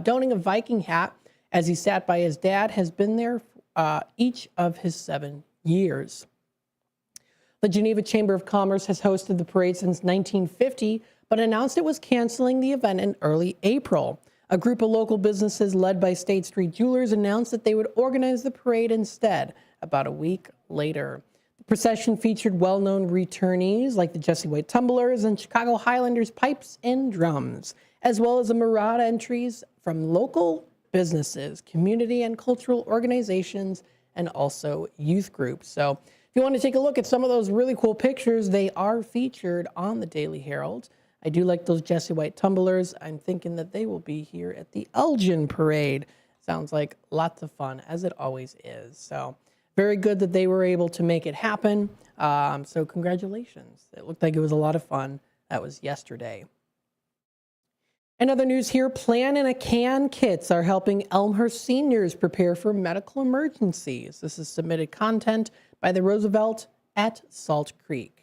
donning a Viking hat as he sat by his dad, has been there each of his 7 years. The Geneva Chamber of Commerce has hosted the parade since 1950, but announced it was canceling the event in early April. A group of local businesses led by State Street Jewelers announced that they would organize the parade instead about a week later. The procession featured well-known returnees like the Jesse White Tumblers and Chicago Highlanders Pipes and Drums, as well as a myriad entries from local businesses, community and cultural organizations, and also youth groups. So if you want to take a look at some of those really cool pictures, they are featured on the Daily Herald. I do like those Jesse White Tumblers. I'm thinking that they will be here at the Elgin Parade. Sounds like lots of fun, as it always is. So very good that they were able to make it happen. So congratulations. It looked like it was a lot of fun. That was yesterday. In other news here, Plan in a Can kits are helping Elmhurst seniors prepare for medical emergencies. This is submitted content by the Roosevelt at Salt Creek.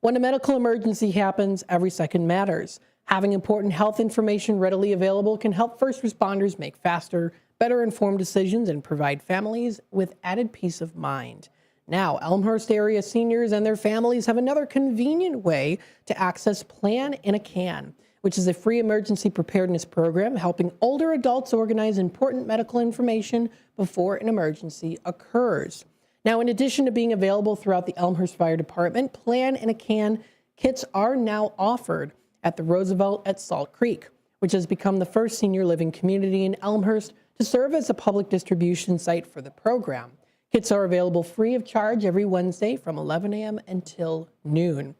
When a medical emergency happens, every second matters. Having important health information readily available can help first responders make faster, better informed decisions and provide families with added peace of mind. Now, Elmhurst area seniors and their families have another convenient way to access Plan in a Can, which is a free emergency preparedness program helping older adults organize important medical information before an emergency occurs. Now, in addition to being available throughout the Elmhurst Fire Department, Plan in a Can kits are now offered at the Roosevelt at Salt Creek, which has become the first senior living community in Elmhurst to serve as a public distribution site for the program. Kits are available free of charge every Wednesday from 11 a.m. until noon.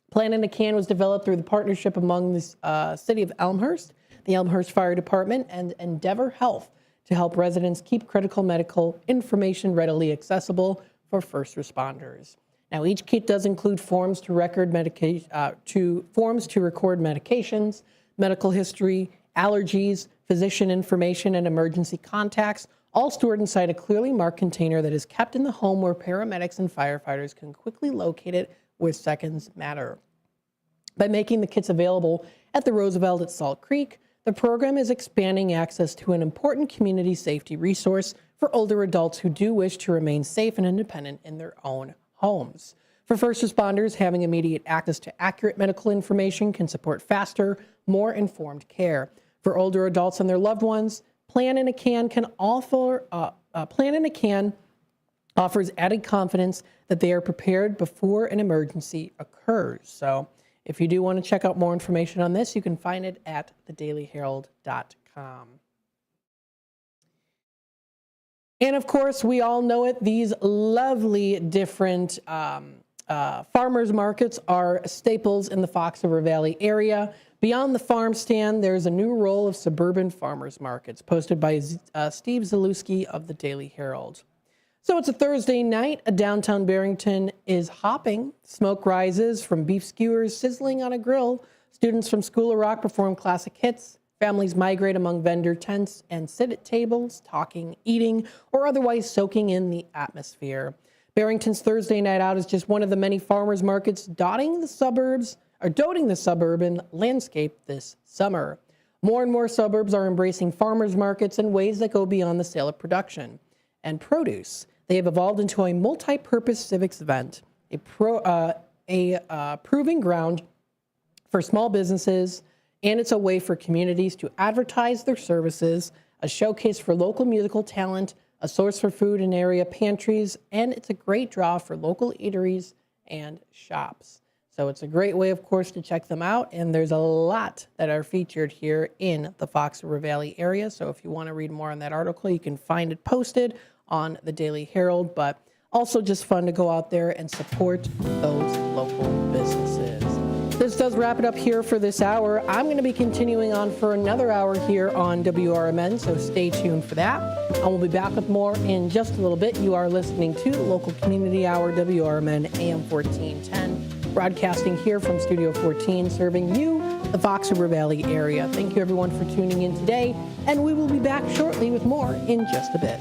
Plan in a Can was developed through the partnership among the City of Elmhurst, the Elmhurst Fire Department, and Endeavor Health to help residents keep critical medical information readily accessible for first responders. Now, each kit does include forms to record medications, medical history, allergies, physician information, and emergency contacts, all stored inside a clearly marked container that is kept in the home where paramedics and firefighters can quickly locate it where seconds matter. By making the kits available at the Roosevelt at Salt Creek, the program is expanding access to an important community safety resource for older adults who do wish to remain safe and independent in their own homes. For first responders, having immediate access to accurate medical information can support faster, more informed care. For older adults and their loved ones, Plan in a Can offers added confidence that they are prepared before an emergency occurs. So if you do want to check out more information on this, you can find it at thedailyherald.com. And of course, we all know it, these lovely different farmers markets are staples in the Fox River Valley area. Beyond the farm stand, there's a new role of suburban farmers markets, posted by Steve Zalewski of the Daily Herald. So it's a Thursday night. Downtown Barrington is hopping. Smoke rises from beef skewers sizzling on a grill. Students from School of Rock perform classic hits. Families migrate among vendor tents and sit at tables, talking, eating, or otherwise soaking in the atmosphere. Barrington's Thursday Night Out is just one of the many farmers markets dotting the suburban landscape this summer. More and more suburbs are embracing farmers markets in ways that go beyond the sale of production and produce. They have evolved into a multi-purpose civics event, a proving ground for small businesses, and it's a way for communities to advertise their services, a showcase for local musical talent, a source for food in area pantries, and it's a great draw for local eateries and shops. So it's a great way, of course, to check them out, and there's a lot that are featured here in the Fox River Valley area. So if you want to read more on that article, you can find it posted on the Daily Herald, but also just fun to go out there and support those local businesses. This does wrap it up here for this hour. I'm going to be continuing on for another hour here on WRMN, so stay tuned for that. And we'll be back with more in just a little bit. You are listening to Local Community Hour, WRMN AM 1410, broadcasting here from Studio 14, serving you, the Fox River Valley area. Thank you, everyone, for tuning in today, and we will be back shortly with more in just a bit.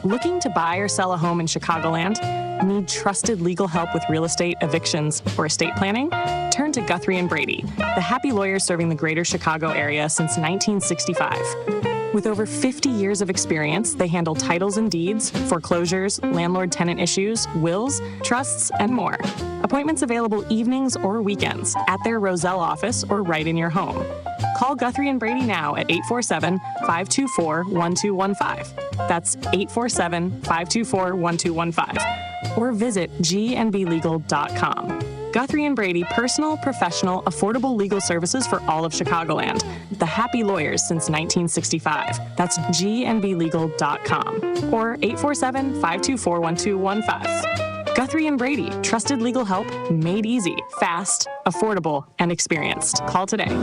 Looking to buy or sell a home in Chicagoland? Need trusted legal help with real estate, evictions, or estate planning? Turn to Guthrie & Brady, the happy lawyers serving the greater Chicago area since 1965. With over 50 years of experience, they handle titles and deeds, foreclosures, landlord-tenant issues, wills, trusts, and more. Appointments available evenings or weekends at their Roselle office or right in your home. Call Guthrie & Brady now at 847-524-1215. That's 847-524-1215. Or visit gnblegal.com. Guthrie & Brady, personal, professional, affordable legal services for all of Chicagoland. The happy lawyers since 1965. That's gnblegal.com. Or 847-524-1215. Guthrie & Brady, trusted legal help made easy, fast, affordable, and experienced. Call today.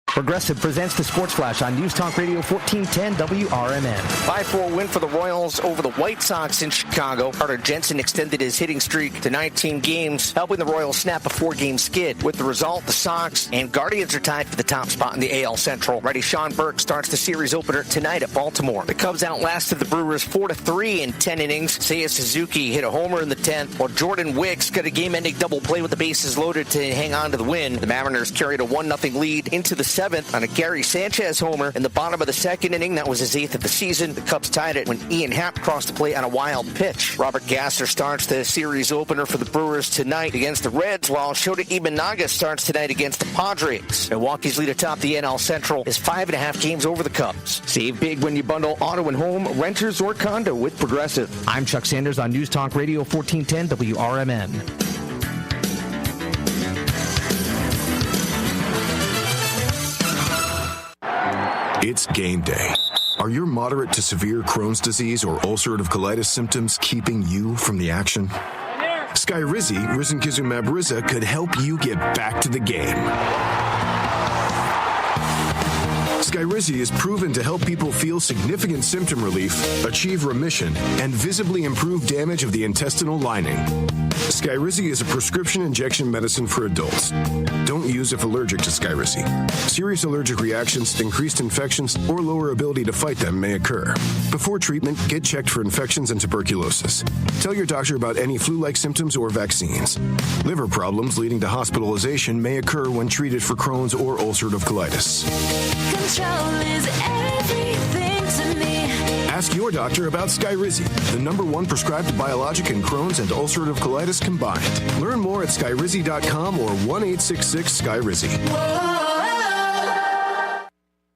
Progressive presents the Sports Flash on News Talk Radio 1410 WRMN. 5-4 win for the Royals over the White Sox in Chicago. Carter Jensen extended his hitting streak to 19 games, helping the Royals snap a 4-game skid. With the result, the Sox and Guardians are tied for the top spot in the AL Central. Righty Sean Burke starts the series opener tonight at Baltimore. The Cubs outlasted the Brewers 4-3 in 10 innings. Seiya Suzuki hit a homer in the 10th, while Jordan Wicks got a game-ending double play with the bases loaded to hang on to the win. The Mariners carried a 1-0 lead into the 7th on a Gary Sanchez homer in the bottom of the 2nd inning. That was his 8th of the season. The Cubs tied it when Ian Happ crossed the plate on a wild pitch. Robert Gasser starts the series opener for the Brewers tonight against the Reds, while Shota Imanaga starts tonight against the Padres. Milwaukee's lead atop the NL Central is 5.5 games over the Cubs. Save big when you bundle auto and home, renters, or condo with Progressive. I'm Chuck Sanders on News Talk Radio 1410 WRMN. It's game day. Are your moderate to severe Crohn's disease or ulcerative colitis symptoms keeping you from the action? Skyrizi, risankizumab Riza, could help you get back to the game. Skyrizi is proven to help people feel significant symptom relief, achieve remission, and visibly improve damage of the intestinal lining. Skyrizi is a prescription injection medicine for adults. Don't use if allergic to Skyrizi. Serious allergic reactions, increased infections, or lower ability to fight them may occur. Before treatment, get checked for infections and tuberculosis. Tell your doctor about any flu-like symptoms or vaccines. Liver problems leading to hospitalization may occur when treated for Crohn's or ulcerative colitis. Control is everything to me. Ask your doctor about Skyrizi, the #1 prescribed biologic in Crohn's and ulcerative colitis combined. Learn more at skyrizi.com or 1-866-SKYRIZI.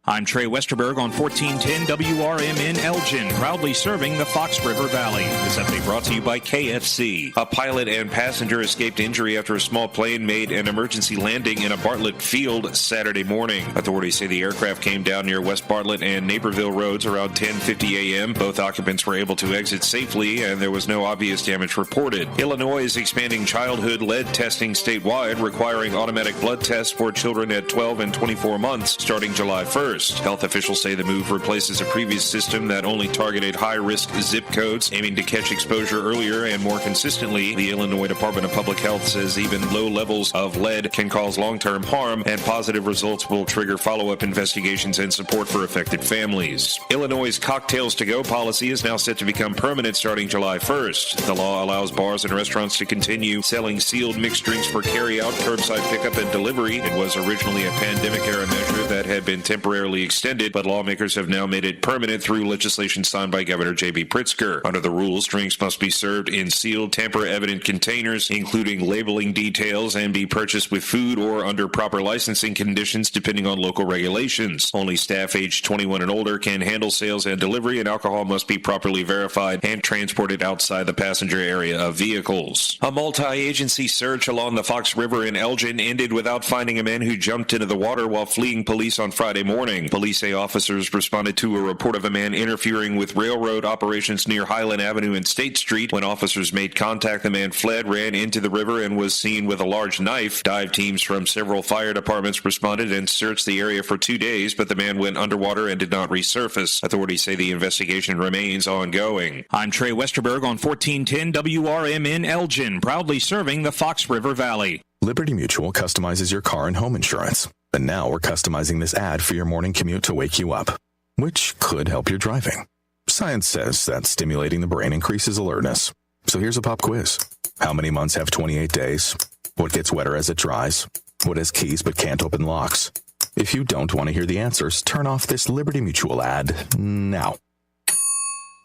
I'm Trey Westerberg on 1410 WRMN Elgin, proudly serving the Fox River Valley. This update brought to you by KFC. A pilot and passenger escaped injury after a small plane made an emergency landing in a Bartlett field Saturday morning. Authorities say the aircraft came down near West Bartlett and Naperville roads around 10:50 a.m. Both occupants were able to exit safely, and there was no obvious damage reported. Illinois is expanding childhood lead testing statewide, requiring automatic blood tests for children at 12 and 24 months starting July 1st. Health officials say the move replaces a previous system that only targeted high-risk zip codes, aiming to catch exposure earlier and more consistently. The Illinois Department of Public Health says even low levels of lead can cause long-term harm, and positive results will trigger follow-up investigations and support for affected families. Illinois' Cocktails to Go policy is now set to become permanent starting July 1st. The law allows bars and restaurants to continue selling sealed mixed drinks for carry-out, curbside pickup, and delivery. It was originally a pandemic-era measure that had been temporarily extended, but lawmakers have now made it permanent through legislation signed by Governor J.B. Pritzker. Under the rules, drinks must be served in sealed, tamper-evident containers, including labeling details, and be purchased with food or under proper licensing conditions depending on local regulations. Only staff aged 21 and older can handle sales and delivery, and alcohol must be properly verified and transported outside the passenger area of vehicles. A multi-agency search along the Fox River in Elgin ended without finding a man who jumped into the water while fleeing police on Friday morning. Police say officers responded to a report of a man interfering with railroad operations near Highland Avenue and State Street. When officers made contact, the man fled, ran into the river, and was seen with a large knife. Dive teams from several fire departments responded and searched the area for 2 days, but the man went underwater and did not resurface. Authorities say the investigation remains ongoing. I'm Trey Westerberg on 1410 WRMN Elgin, proudly serving the Fox River Valley. Liberty Mutual customizes your car and home insurance. And now we're customizing this ad for your morning commute to wake you up, which could help your driving. Science says that stimulating the brain increases alertness. So here's a pop quiz. How many months have 28 days? What gets wetter as it dries? What has keys but can't open locks? If you don't want to hear the answers, turn off this Liberty Mutual ad now.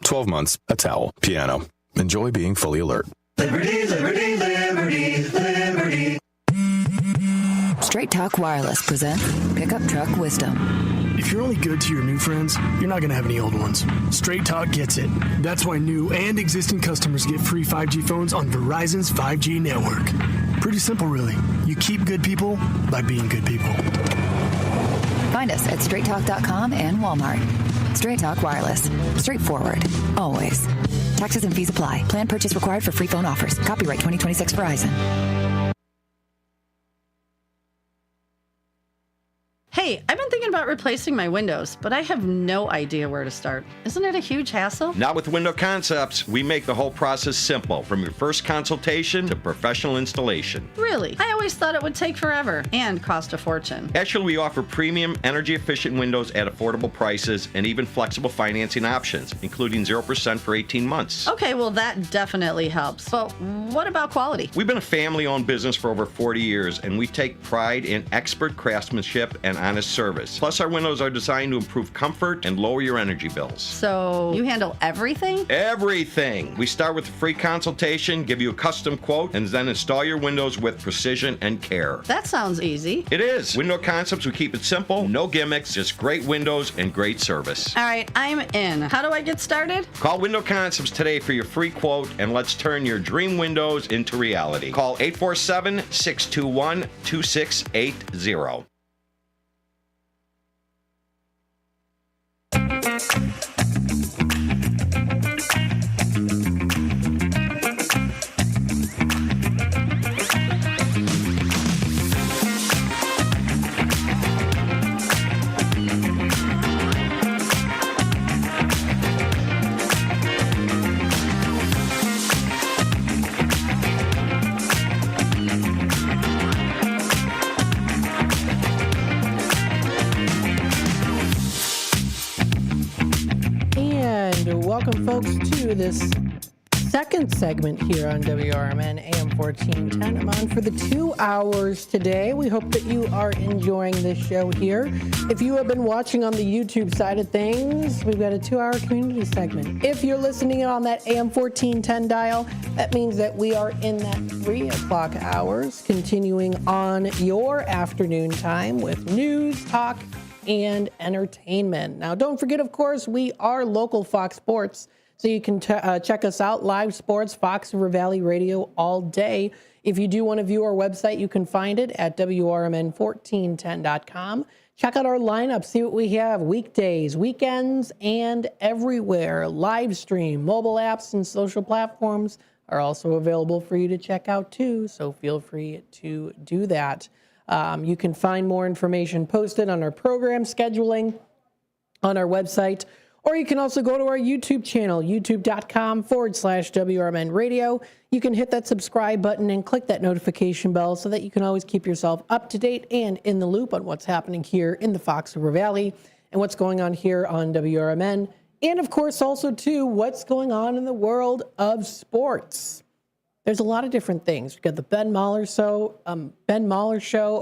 12 months, a towel, piano. Enjoy being fully alert. Liberty, liberty, liberty, liberty. Straight Talk Wireless presents Pickup Truck Wisdom. If you're only good to your new friends, you're not going to have any old ones. Straight Talk gets it. That's why new and existing customers get free 5G phones on Verizon's 5G network. Pretty simple, really. You keep good people by being good people. Find us at straighttalk.com and Walmart. Straight Talk Wireless. Straightforward. Always. Taxes and fees apply. Plan purchase required for free phone offers. Copyright 2026 Verizon. Hey, I've been thinking about replacing my windows, but I have no idea where to start. Isn't it a huge hassle? Not with Window Concepts. We make the whole process simple, from your first consultation to professional installation. Really? I always thought it would take forever and cost a fortune. Actually, we offer premium, energy-efficient windows at affordable prices and even flexible financing options, including 0% for 18 months. Okay, well, that definitely helps. But what about quality? We've been a family-owned business for over 40 years, and we take pride in expert craftsmanship and honest service. Plus, our windows are designed to improve comfort and lower your energy bills. So you handle everything? Everything. We start with a free consultation, give you a custom quote, and then install your windows with precision and care. That sounds easy. It is. Window Concepts, we keep it simple, no gimmicks, just great windows and great service. All right, I'm in. How do I get started? Call Window Concepts today for your free quote, and let's turn your dream windows into reality. Call 847-621-2680. welcome folks to this second segment here on WRMN AM 1410. I'm on for the 2 hours today. We hope that you are enjoying this show here. If you have been watching on the YouTube side of things, we've got a 2-hour community segment. If you're listening on that AM 1410 dial, that means that we are in that 3 o'clock hours, continuing on your afternoon time with news, talk, and entertainment. Now, don't forget, of course, we are local Fox Sports. So you can check us out, live sports, Fox River Valley Radio all day. If you do want to view our website, you can find it at WRMN1410.com. Check out our lineup, see what we have weekdays, weekends, and everywhere. Live stream, mobile apps, and social platforms are also available for you to check out too, so feel free to do that. You can find more information posted on our program scheduling on our website. Or you can also go to our YouTube channel, youtube.com/WRMN Radio. You can hit that subscribe button and click that notification bell so that you can always keep yourself up to date and in the loop on what's happening here in the Fox River Valley and what's going on here on WRMN. And of course, also too, what's going on in the world of sports. There's a lot of different things. We've got the Ben Mahler Show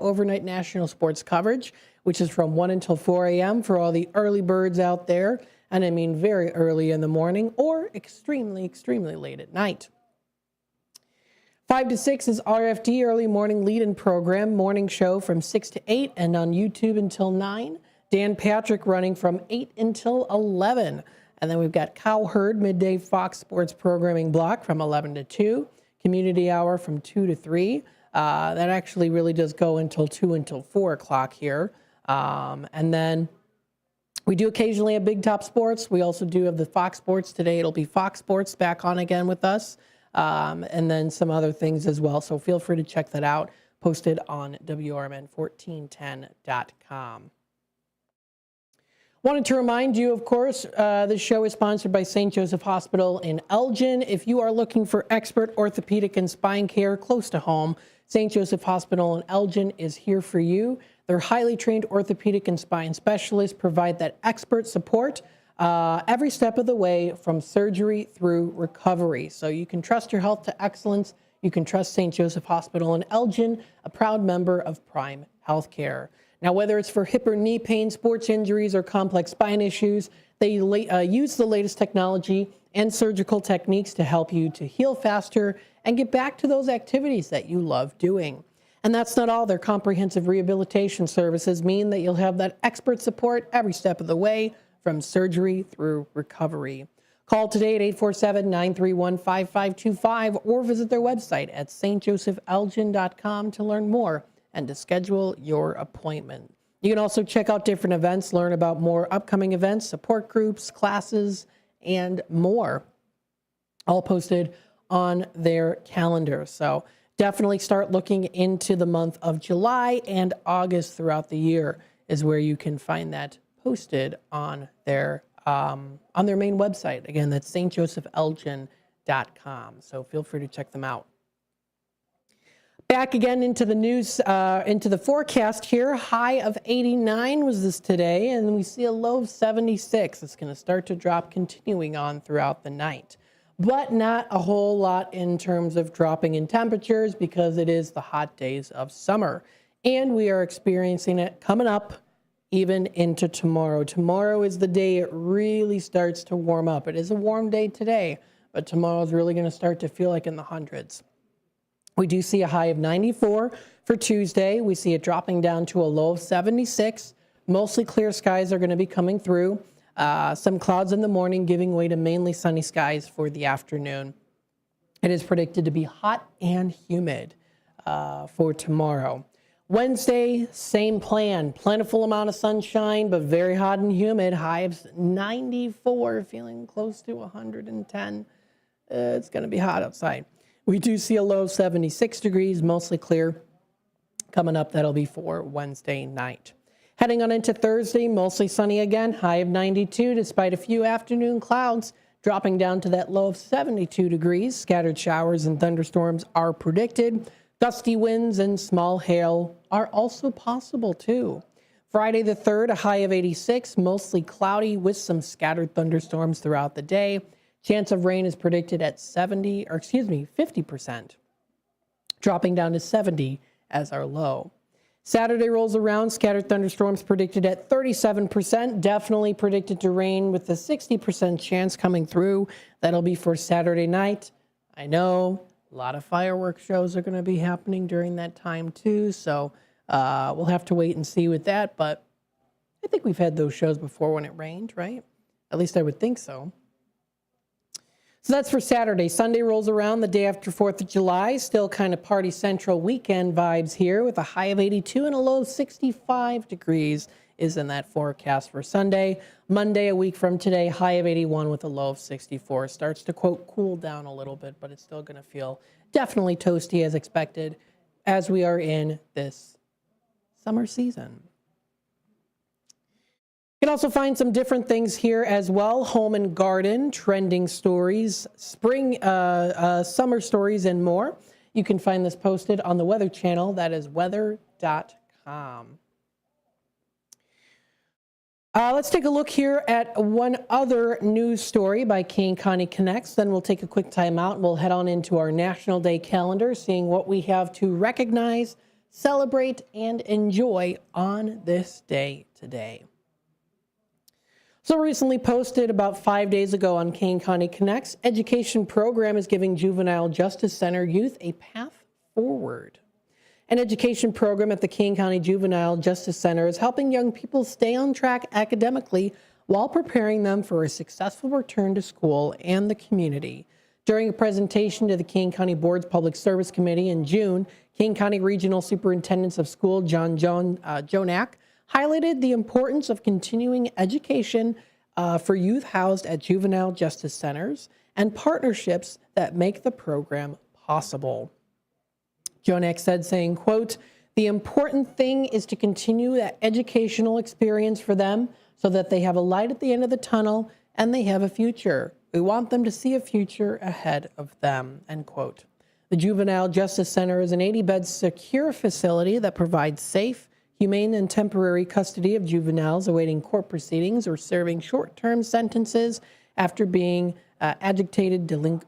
overnight national sports coverage, which is from 1 until 4 a.m. for all the early birds out there. And I mean very early in the morning or extremely, extremely late at night. 5 to 6 is RFD, early morning lead-in program, morning show from 6 to 8 and on YouTube until 9. Dan Patrick running from 8 until 11. And then we've got Cowherd, midday Fox Sports programming block from 11 to 2. Community hour from 2 to 3. That actually really does go until 2 until 4 o'clock here. And then we do occasionally have Big Top Sports. We also do have the Fox Sports. Today it'll be Fox Sports back on again with us, and then some other things as well. So feel free to check that out, posted on WRMN1410.com. Wanted to remind you, of course, this show is sponsored by St. Joseph Hospital in Elgin. If you are looking for expert orthopedic and spine care close to home, St. Joseph Hospital in Elgin is here for you. Their highly trained orthopedic and spine specialists provide that expert support every step of the way from surgery through recovery. So you can trust your health to excellence. You can trust St. Joseph Hospital in Elgin, a proud member of Prime Healthcare. Now, whether it's for hip or knee pain, sports injuries, or complex spine issues, they use the latest technology and surgical techniques to help you to heal faster and get back to those activities that you love doing. And that's not all. Their comprehensive rehabilitation services mean that you'll have that expert support every step of the way from surgery through recovery. Call today at 847-931-5525 or visit their website at stjosephelgin.com to learn more and to schedule your appointment. You can also check out different events, learn about more upcoming events, support groups, classes, and more, all posted on their calendar. So definitely start looking into the month of July and August throughout the year is where you can find that posted on their main website. Again, that's stjosephelgin.com. So feel free to check them out. Back again into the news, into the forecast here. High of 89 was this today, and we see a low of 76. It's going to start to drop continuing on throughout the night. But not a whole lot in terms of dropping in temperatures because it is the hot days of summer. And we are experiencing it coming up even into tomorrow. Tomorrow is the day it really starts to warm up. It is a warm day today, but tomorrow is really going to start to feel like in the hundreds. We do see a high of 94 for Tuesday. We see it dropping down to a low of 76. Mostly clear skies are going to be coming through. Some clouds in the morning giving way to mainly sunny skies for the afternoon. It is predicted to be hot and humid for tomorrow. Wednesday, same plan. Plentiful amount of sunshine, but very hot and humid. High of 94, feeling close to 110. It's going to be hot outside. We do see a low of 76 degrees, mostly clear. Coming up, that'll be for Wednesday night. Heading on into Thursday, mostly sunny again, high of 92 despite a few afternoon clouds, dropping down to that low of 72 degrees. Scattered showers and thunderstorms are predicted. Gusty winds and small hail are also possible too. Friday the 3rd, a high of 86, mostly cloudy with some scattered thunderstorms throughout the day. Chance of rain is predicted at 50%, dropping down to 70 as our low. Saturday rolls around, scattered thunderstorms predicted at 37%, definitely predicted to rain with a 60% chance coming through. That'll be for Saturday night. I know a lot of fireworks shows are going to be happening during that time too, so we'll have to wait and see with that, but I think we've had those shows before when it rained, right? At least I would think so. So that's for Saturday. Sunday rolls around the day after 4th of July. Still kind of party central weekend vibes here with a high of 82 and a low of 65 degrees is in that forecast for Sunday. Monday, a week from today, high of 81 with a low of 64. Starts to, quote, cool down a little bit, but it's still going to feel definitely toasty as expected as we are in this summer season. You can also find some different things here as well. Home and garden, trending stories, spring, summer stories, and more. You can find this posted on the Weather Channel. That is weather.com. Let's take a look here at one other news story by Kane County Connects. Then we'll take a quick time out and we'll head on into our National Day calendar, seeing what we have to recognize, celebrate, and enjoy on this day today. So recently posted about 5 days ago on Kane County Connects, education program is giving Juvenile Justice Center youth a path forward. An education program at the Kane County Juvenile Justice Center is helping young people stay on track academically while preparing them for a successful return to school and the community. During a presentation to the Kane County Board's Public Service Committee in June, Kane County Regional Superintendent of School John Jonak highlighted the importance of continuing education for youth housed at juvenile justice centers and partnerships that make the program possible. Jonak said, saying, quote, "The important thing is to continue that educational experience for them so that they have a light at the end of the tunnel and they have a future. We want them to see a future ahead of them," end quote. The Juvenile Justice Center is an 80-bed secure facility that provides safe, humane, and temporary custody of juveniles awaiting court proceedings or serving short-term sentences after being delinquent.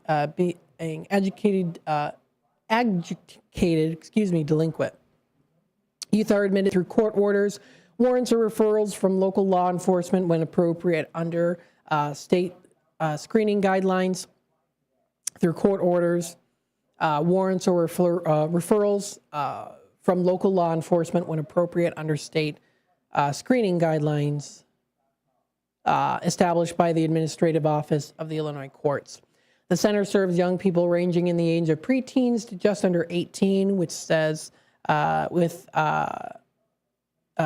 Youth are admitted through court orders, warrants, or referrals from local law enforcement when appropriate under state screening guidelines, through court orders, warrants, or referrals from local law enforcement when appropriate under state screening guidelines established by the Administrative Office of the Illinois Courts. The center serves young people ranging in the age of preteens to just under 18, which says with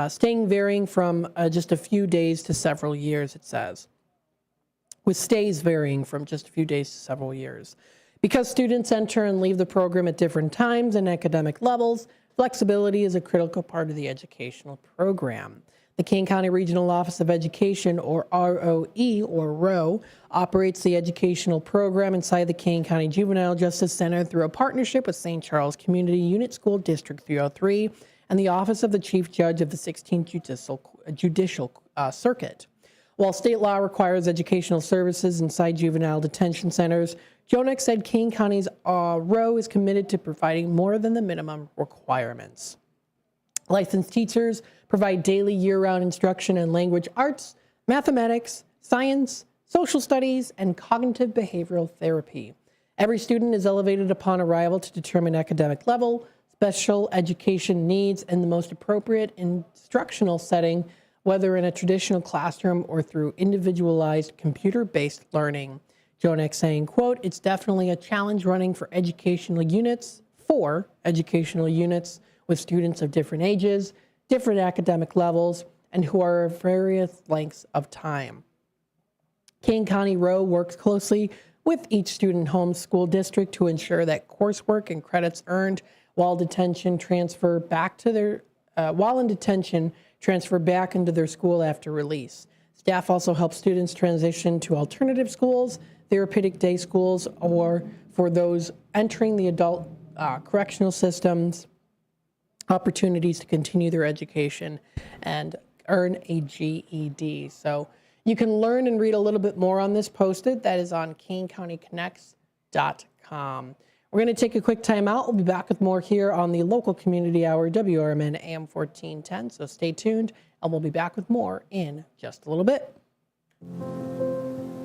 staying varying from just a few days to several years, it says. With stays varying from just a few days to several years. Because students enter and leave the program at different times and academic levels, flexibility is a critical part of the educational program. The Kane County Regional Office of Education, or ROE, operates the educational program inside the Kane County Juvenile Justice Center through a partnership with St. Charles Community Unit School District 303 and the Office of the Chief Judge of the 16th Judicial Circuit. While state law requires educational services inside juvenile detention centers, Jonak said Kane County's RO is committed to providing more than the minimum requirements. Licensed teachers provide daily year-round instruction in language arts, mathematics, science, social studies, and cognitive behavioral therapy. Every student is elevated upon arrival to determine academic level, special education needs, and the most appropriate instructional setting, whether in a traditional classroom or through individualized computer-based learning. Jonak saying, quote, "It's definitely a challenge running for educational units with students of different ages, different academic levels, and who are of various lengths of time. Kane County RO works closely with each student home school district to ensure that coursework and credits earned while in detention transfer back into their school after release. Staff also helps students transition to alternative schools, therapeutic day schools, or for those entering the adult correctional systems, opportunities to continue their education and earn a GED. So you can learn and read a little bit more on this posted. That is on KaneCountyConnects.com. We're going to take a quick time out. We'll be back with more here on the local community hour, WRMN AM 1410. So stay tuned, and we'll be back with more in just a little bit.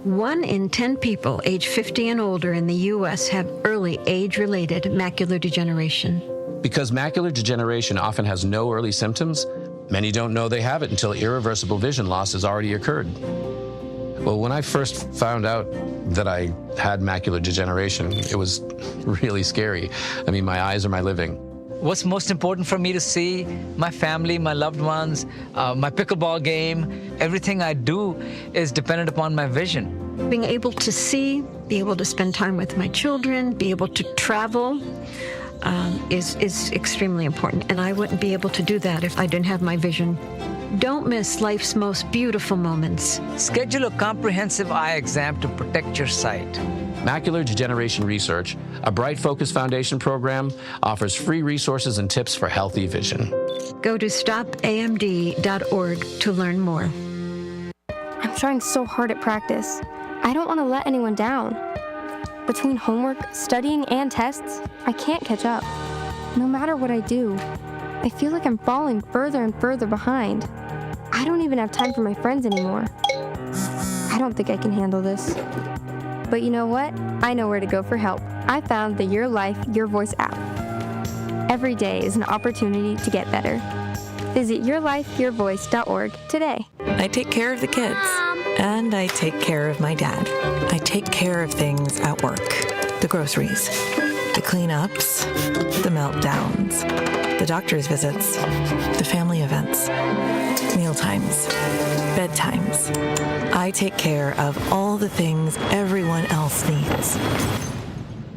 1 in 10 people age 50 and older in the U.S. have early age-related macular degeneration. Because macular degeneration often has no early symptoms, many don't know they have it until irreversible vision loss has already occurred. Well, when I first found out that I had macular degeneration, it was really scary. I mean, my eyes are my living. What's most important for me to see my family, my loved ones, my pickleball game, everything I do is dependent upon my vision. Being able to see, be able to spend time with my children, be able to travel is extremely important. And I wouldn't be able to do that if I didn't have my vision. Don't miss life's most beautiful moments. Schedule a comprehensive eye exam to protect your sight. Macular Degeneration Research, a Bright Focus Foundation program, offers free resources and tips for healthy vision. Go to stopamd.org to learn more. I'm trying so hard at practice. I don't want to let anyone down. Between homework, studying, and tests, I can't catch up. No matter what I do, I feel like I'm falling further and further behind. I don't even have time for my friends anymore. I don't think I can handle this. But you know what? I know where to go for help. I found the Your Life, Your Voice app. Every day is an opportunity to get better. Visit yourlifeyourvoice.org today. I take care of the kids. And I take care of my dad. I take care of things at work. The groceries, the cleanups, the meltdowns, the doctor's visits, the family events, mealtimes, bedtimes. I take care of all the things everyone else needs.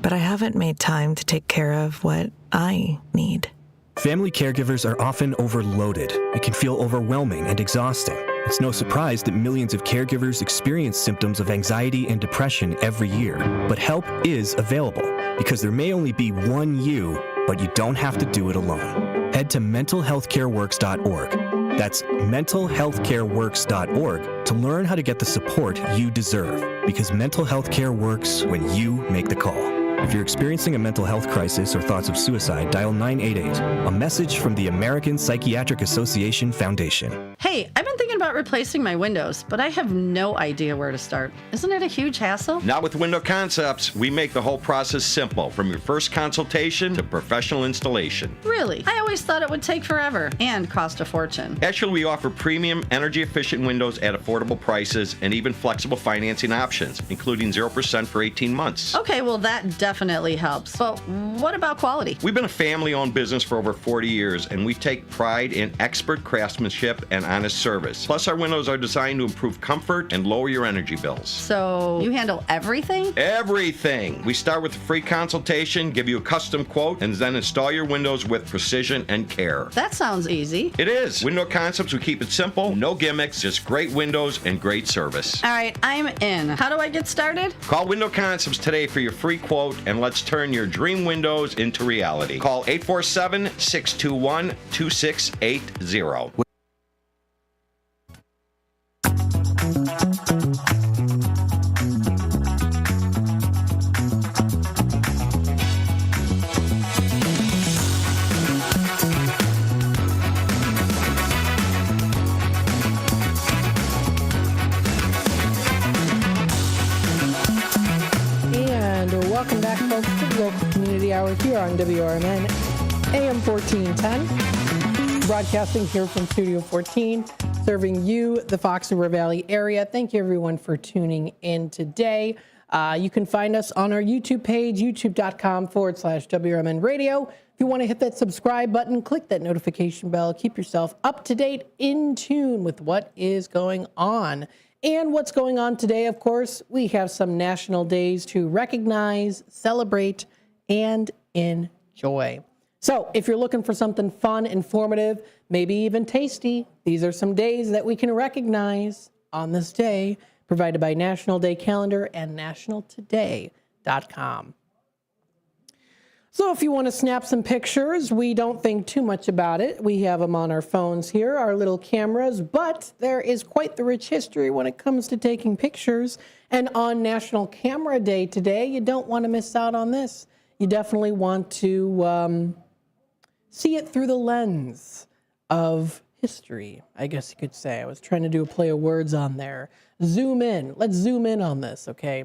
But I haven't made time to take care of what I need. Family caregivers are often overloaded. It can feel overwhelming and exhausting. It's no surprise that millions of caregivers experience symptoms of anxiety and depression every year. But help is available, because there may only be one you, but you don't have to do it alone. Head to mentalhealthcareworks.org. That's mentalhealthcareworks.org to learn how to get the support you deserve, because mental health care works when you make the call. If you're experiencing a mental health crisis or thoughts of suicide, dial 988, a message from the American Psychiatric Association Foundation. Hey, I've been thinking about replacing my windows, but I have no idea where to start. Isn't it a huge hassle? Not with Window Concepts. We make the whole process simple, from your first consultation to professional installation. Really? I always thought it would take forever and cost a fortune. Actually, we offer premium, energy-efficient windows at affordable prices and even flexible financing options, including 0% for 18 months. Okay, well, that definitely helps. But what about quality? We've been a family-owned business for over 40 years, and we take pride in expert craftsmanship and honest service. Plus, our windows are designed to improve comfort and lower your energy bills. So you handle everything? Everything. We start with a free consultation, give you a custom quote, and then install your windows with precision and care. That sounds easy. It is. Window Concepts, we keep it simple, no gimmicks, just great windows and great service. All right, I'm in. How do I get started? Call Window Concepts today for your free quote, and let's turn your dream windows into reality. Call 847-621-2680. Welcome back, folks, to the local community hour here on WRMN AM 1410. Broadcasting here from Studio 14, serving you, the Fox River Valley area. Thank you, everyone, for tuning in today. You can find us on our YouTube page, youtube.com/WRMN Radio. If you want to hit that subscribe button, click that notification bell. Keep yourself up to date, in tune with what is going on. And what's going on today, of course, we have some national days to recognize, celebrate, and enjoy. So if you're looking for something fun, informative, maybe even tasty, these are some days that we can recognize on this day, provided by National Day Calendar and nationaltoday.com. So if you want to snap some pictures, we don't think too much about it. We have them on our phones here, our little cameras, but there is quite the rich history when it comes to taking pictures. And on National Camera Day today, you don't want to miss out on this. You definitely want to see it through the lens of history, I guess you could say. I was trying to do a play of words on there. Zoom in. Let's zoom in on this, okay?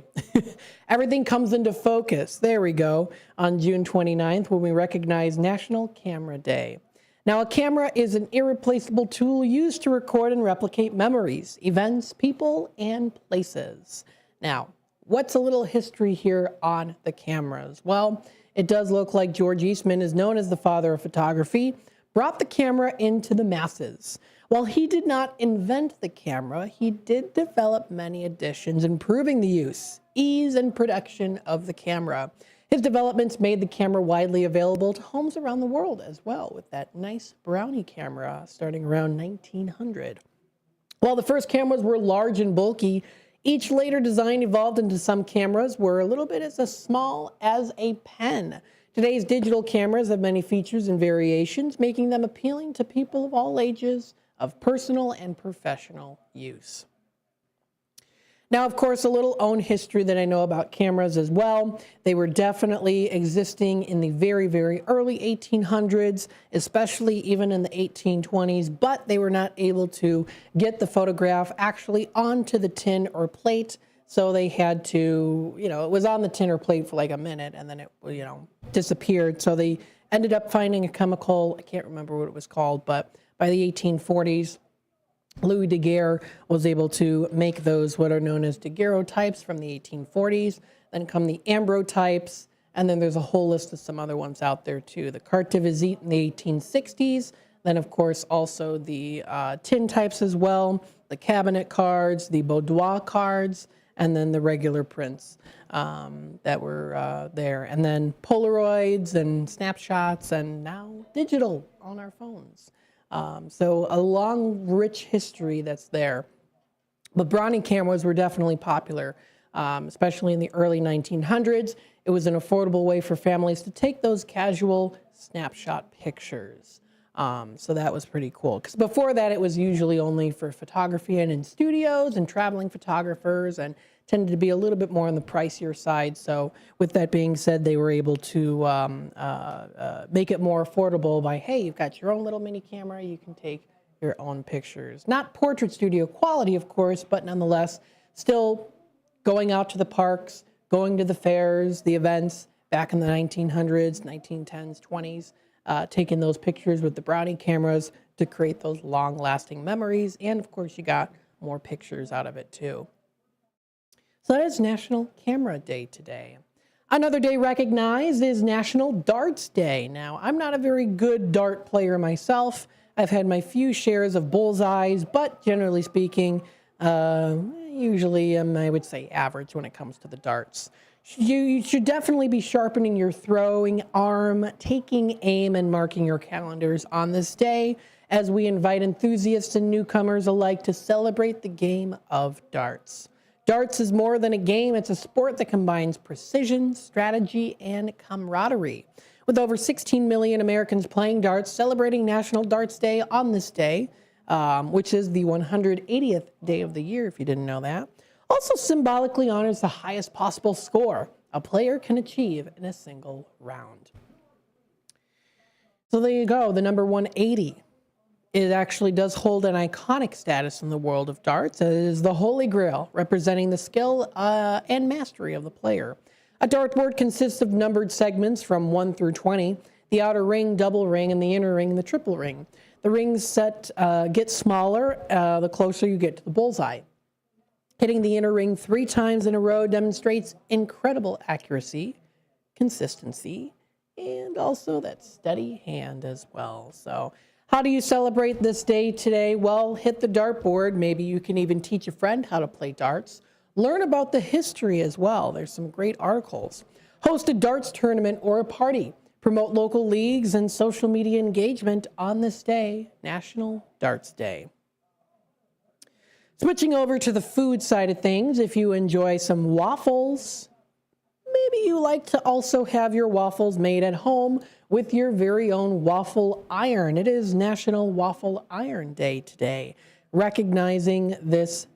Everything comes into focus. There we go. On June 29th, when we recognize National Camera Day. Now, a camera is an irreplaceable tool used to record and replicate memories, events, people, and places. Now, what's a little history here on the cameras? Well, it does look like George Eastman is known as the father of photography, brought the camera into the masses. While he did not invent the camera, he did develop many additions, improving the use, ease, and production of the camera. His developments made the camera widely available to homes around the world as well, with that nice Brownie camera starting around 1900. While the first cameras were large and bulky, each later design evolved into some cameras were a little bit as small as a pen. Today's digital cameras have many features and variations, making them appealing to people of all ages of personal and professional use. Now, of course, a little own history that I know about cameras as well. They were definitely existing in the very, very early 1800s, especially even in the 1820s, but they were not able to get the photograph actually onto the tin or plate. So they had to, it was on the tin or plate for like a minute and then it, disappeared. So they ended up finding a chemical, I can't remember what it was called, but by the 1840s, Louis Daguerre was able to make those what are known as daguerreotypes from the 1840s. Then come the ambrotypes, and then there's a whole list of some other ones out there too. The carte de visite in the 1860s, then of course also the tin types as well, the cabinet cards, the boudoir cards, and then the regular prints that were there. And then Polaroids and snapshots, and now digital on our phones. So a long, rich history that's there. But Brownie cameras were definitely popular, especially in the early 1900s. It was an affordable way for families to take those casual snapshot pictures. So that was pretty cool. Because before that, it was usually only for photography and in studios and traveling photographers, and tended to be a little bit more on the pricier side. So with that being said, they were able to make it more affordable by, hey, you've got your own little mini camera, you can take your own pictures. Not portrait studio quality, of course, but nonetheless, still going out to the parks, going to the fairs, the events back in the 1900s, 1910s, 20s, taking those pictures with the Brownie cameras to create those long-lasting memories. And of course, you got more pictures out of it too. So that is National Camera Day today. Another day recognized is National Darts Day. Now, I'm not a very good dart player myself. I've had my few shares of bullseyes, but generally speaking, usually I would say average when it comes to the darts. You should definitely be sharpening your throwing arm, taking aim, and marking your calendars on this day as we invite enthusiasts and newcomers alike to celebrate the game of darts. Darts is more than a game. It's a sport that combines precision, strategy, and camaraderie. With over 16 million Americans playing darts, celebrating National Darts Day on this day, which is the 180th day of the year, if you didn't know that, also symbolically honors the highest possible score a player can achieve in a single round. So there you go, the number 180. It actually does hold an iconic status in the world of darts. It is the Holy Grail, representing the skill and mastery of the player. A dartboard consists of numbered segments from 1 through 20, the outer ring, double ring, and the inner ring, the triple ring. The rings set get smaller the closer you get to the bullseye. Hitting the inner ring 3 times in a row demonstrates incredible accuracy, consistency, and also that steady hand as well. So how do you celebrate this day today? Well, hit the dartboard. Maybe you can even teach a friend how to play darts. Learn about the history as well. There's some great articles. Host a darts tournament or a party. Promote local leagues and social media engagement on this day, National Darts Day. Switching over to the food side of things, if you enjoy some waffles, maybe you like to also have your waffles made at home with your very own waffle iron. It is National Waffle Iron Day today, recognizing this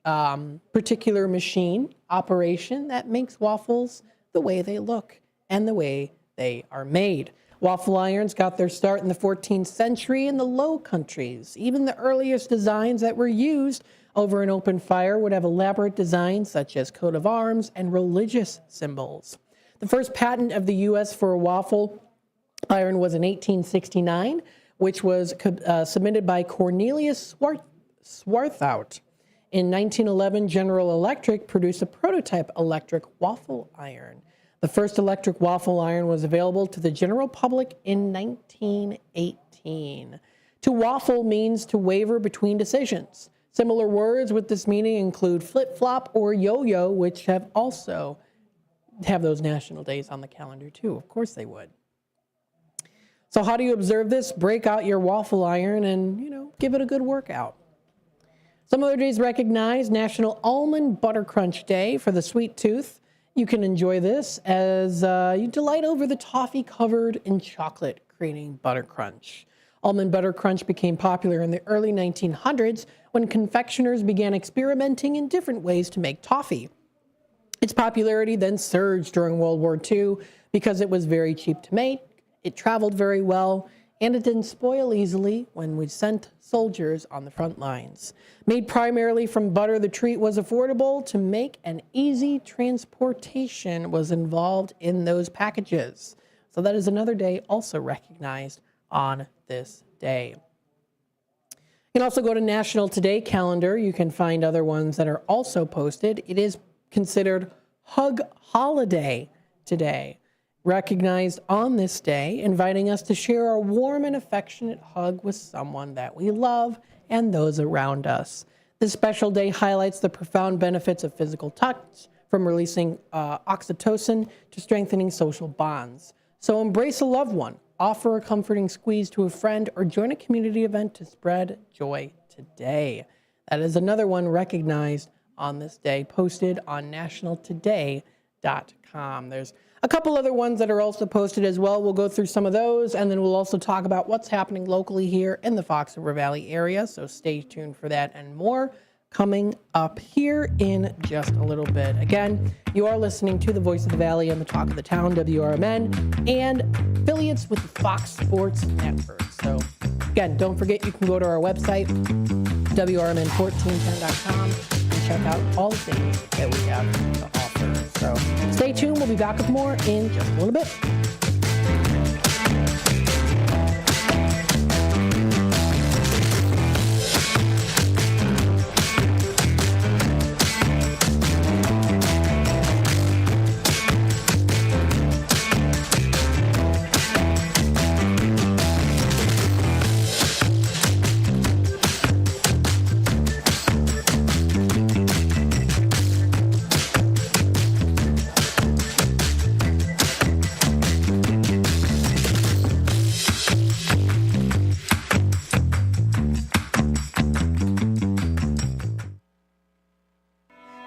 particular machine operation that makes waffles the way they look and the way they are made. Waffle irons got their start in the 14th century in the Low Countries. Even the earliest designs that were used over an open fire would have elaborate designs such as coat of arms and religious symbols. The first patent of the U.S. for a waffle iron was in 1869, which was submitted by Cornelius Swarthout. In 1911, General Electric produced a prototype electric waffle iron. The first electric waffle iron was available to the general public in 1918. To waffle means to waver between decisions. Similar words with this meaning include flip-flop or yo-yo, which have also have those national days on the calendar too. Of course they would. So how do you observe this? Break out your waffle iron and, give it a good workout. Some other days recognized: National Almond Butter Crunch Day for the sweet tooth. You can enjoy this as you delight over the toffee covered in chocolate, creating butter crunch. Almond butter crunch became popular in the early 1900s when confectioners began experimenting in different ways to make toffee. Its popularity then surged during World War II because it was very cheap to make, it traveled very well, and it didn't spoil easily when we sent soldiers on the front lines. Made primarily from butter, the treat was affordable to make, and easy transportation was involved in those packages. So that is another day also recognized on this day. You can also go to National Today calendar. You can find other ones that are also posted. It is considered Hug Holiday today, recognized on this day, inviting us to share a warm and affectionate hug with someone that we love and those around us. This special day highlights the profound benefits of physical touch, from releasing oxytocin to strengthening social bonds. So embrace a loved one, offer a comforting squeeze to a friend, or join a community event to spread joy today. That is another one recognized on this day, posted on nationaltoday.com. There's a couple other ones that are also posted as well. We'll go through some of those, and then we'll also talk about what's happening locally here in the Fox River Valley area. So stay tuned for that and more coming up here in just a little bit. Again, you are listening to the Voice of the Valley and the Talk of the Town, WRMN, and affiliates with the Fox Sports Network. So again, don't forget, you can go to our website, WRMN1410.com, and check out all the things that we have to offer. So stay tuned. We'll be back with more in just a little bit.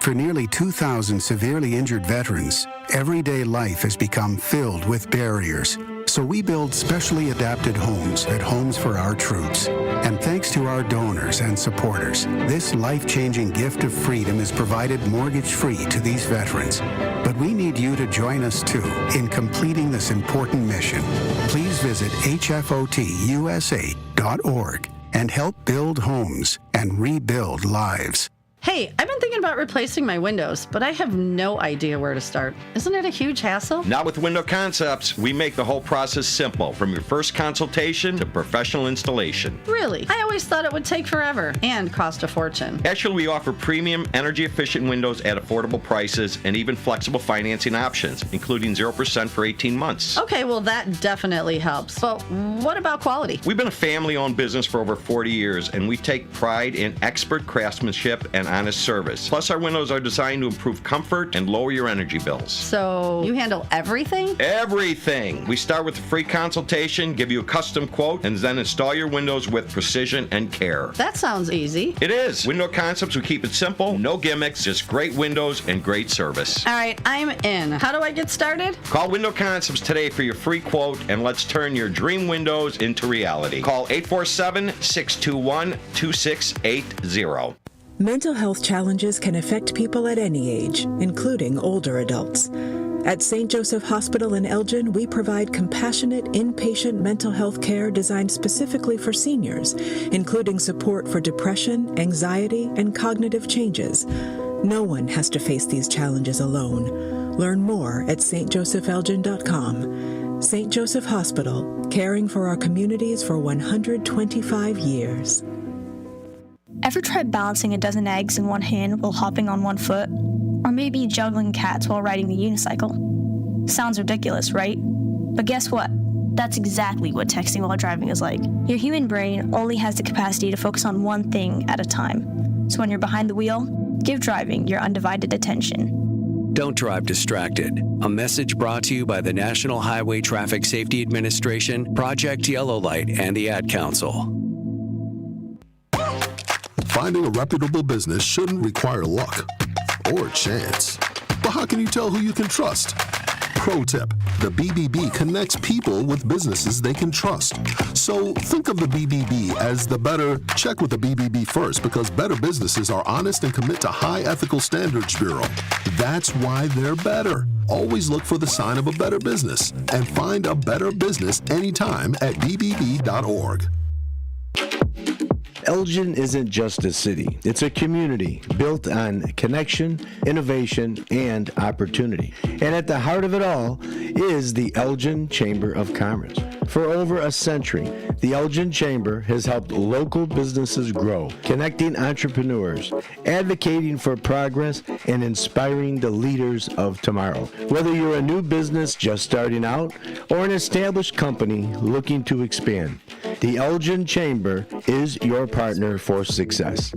For nearly 2,000 severely injured veterans, everyday life has become filled with barriers. So we build specially adapted homes at Homes for Our Troops. And thanks to our donors and supporters, this life-changing gift of freedom is provided mortgage-free to these veterans. But we need you to join us, too, in completing this important mission. Please visit hfotusa.org and help build homes and rebuild lives. Hey, I've been thinking about replacing my windows, but I have no idea where to start. Isn't it a huge hassle? Not with Window Concepts. We make the whole process simple, from your first consultation to professional installation. Really? I always thought it would take forever and cost a fortune. Actually, we offer premium, energy-efficient windows at affordable prices and even flexible financing options, including 0% for 18 months. Okay, well, that definitely helps. But what about quality? We've been a family-owned business for over 40 years, and we take pride in expert craftsmanship and honest service. Plus, our windows are designed to improve comfort and lower your energy bills. So you handle everything? Everything. We start with a free consultation, give you a custom quote, and then install your windows with precision and care. That sounds easy. It is. Window Concepts, we keep it simple, no gimmicks, just great windows and great service. All right, I'm in. How do I get started? Call Window Concepts today for your free quote, and let's turn your dream windows into reality. Call 847-621-2680. Mental health challenges can affect people at any age, including older adults. At St. Joseph Hospital in Elgin, we provide compassionate inpatient mental health care designed specifically for seniors, including support for depression, anxiety, and cognitive changes. No one has to face these challenges alone. Learn more at stjosephelgin.com. St. Joseph Hospital, caring for our communities for 125 years. Ever tried balancing a dozen eggs in one hand while hopping on one foot? Or maybe juggling cats while riding the unicycle? Sounds ridiculous, right? But guess what? That's exactly what texting while driving is like. Your human brain only has the capacity to focus on one thing at a time. So when you're behind the wheel, give driving your undivided attention. Don't drive distracted. A message brought to you by the National Highway Traffic Safety Administration, Project Yellow Light, and the Ad Council. Finding a reputable business shouldn't require luck or chance. But how can you tell who you can trust? Pro tip, the BBB connects people with businesses they can trust. So think of the BBB as the better, check with the BBB first, because better businesses are honest and commit to High Ethical Standards Bureau. That's why they're better. Always look for the sign of a better business and find a better business anytime at bbb.org. Elgin isn't just a city, it's a community built on connection, innovation, and opportunity. And at the heart of it all is the Elgin Chamber of Commerce. For over a century, the Elgin Chamber has helped local businesses grow, connecting entrepreneurs, advocating for progress, and inspiring the leaders of tomorrow. Whether you're a new business just starting out or an established company looking to expand, the Elgin Chamber is your partner for success.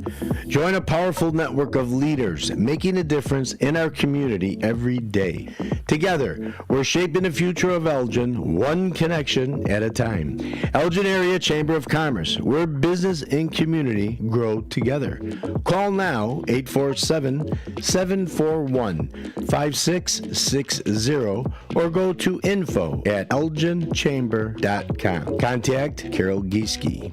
Join a powerful network of leaders making a difference in our community every day. Together, we're shaping the future of Elgin, one connection at a time. Elgin Area Chamber of Commerce, where business and community grow together. Call now, 847-741-5660, or go to info@elginchamber.com. Contact Carol Gieske.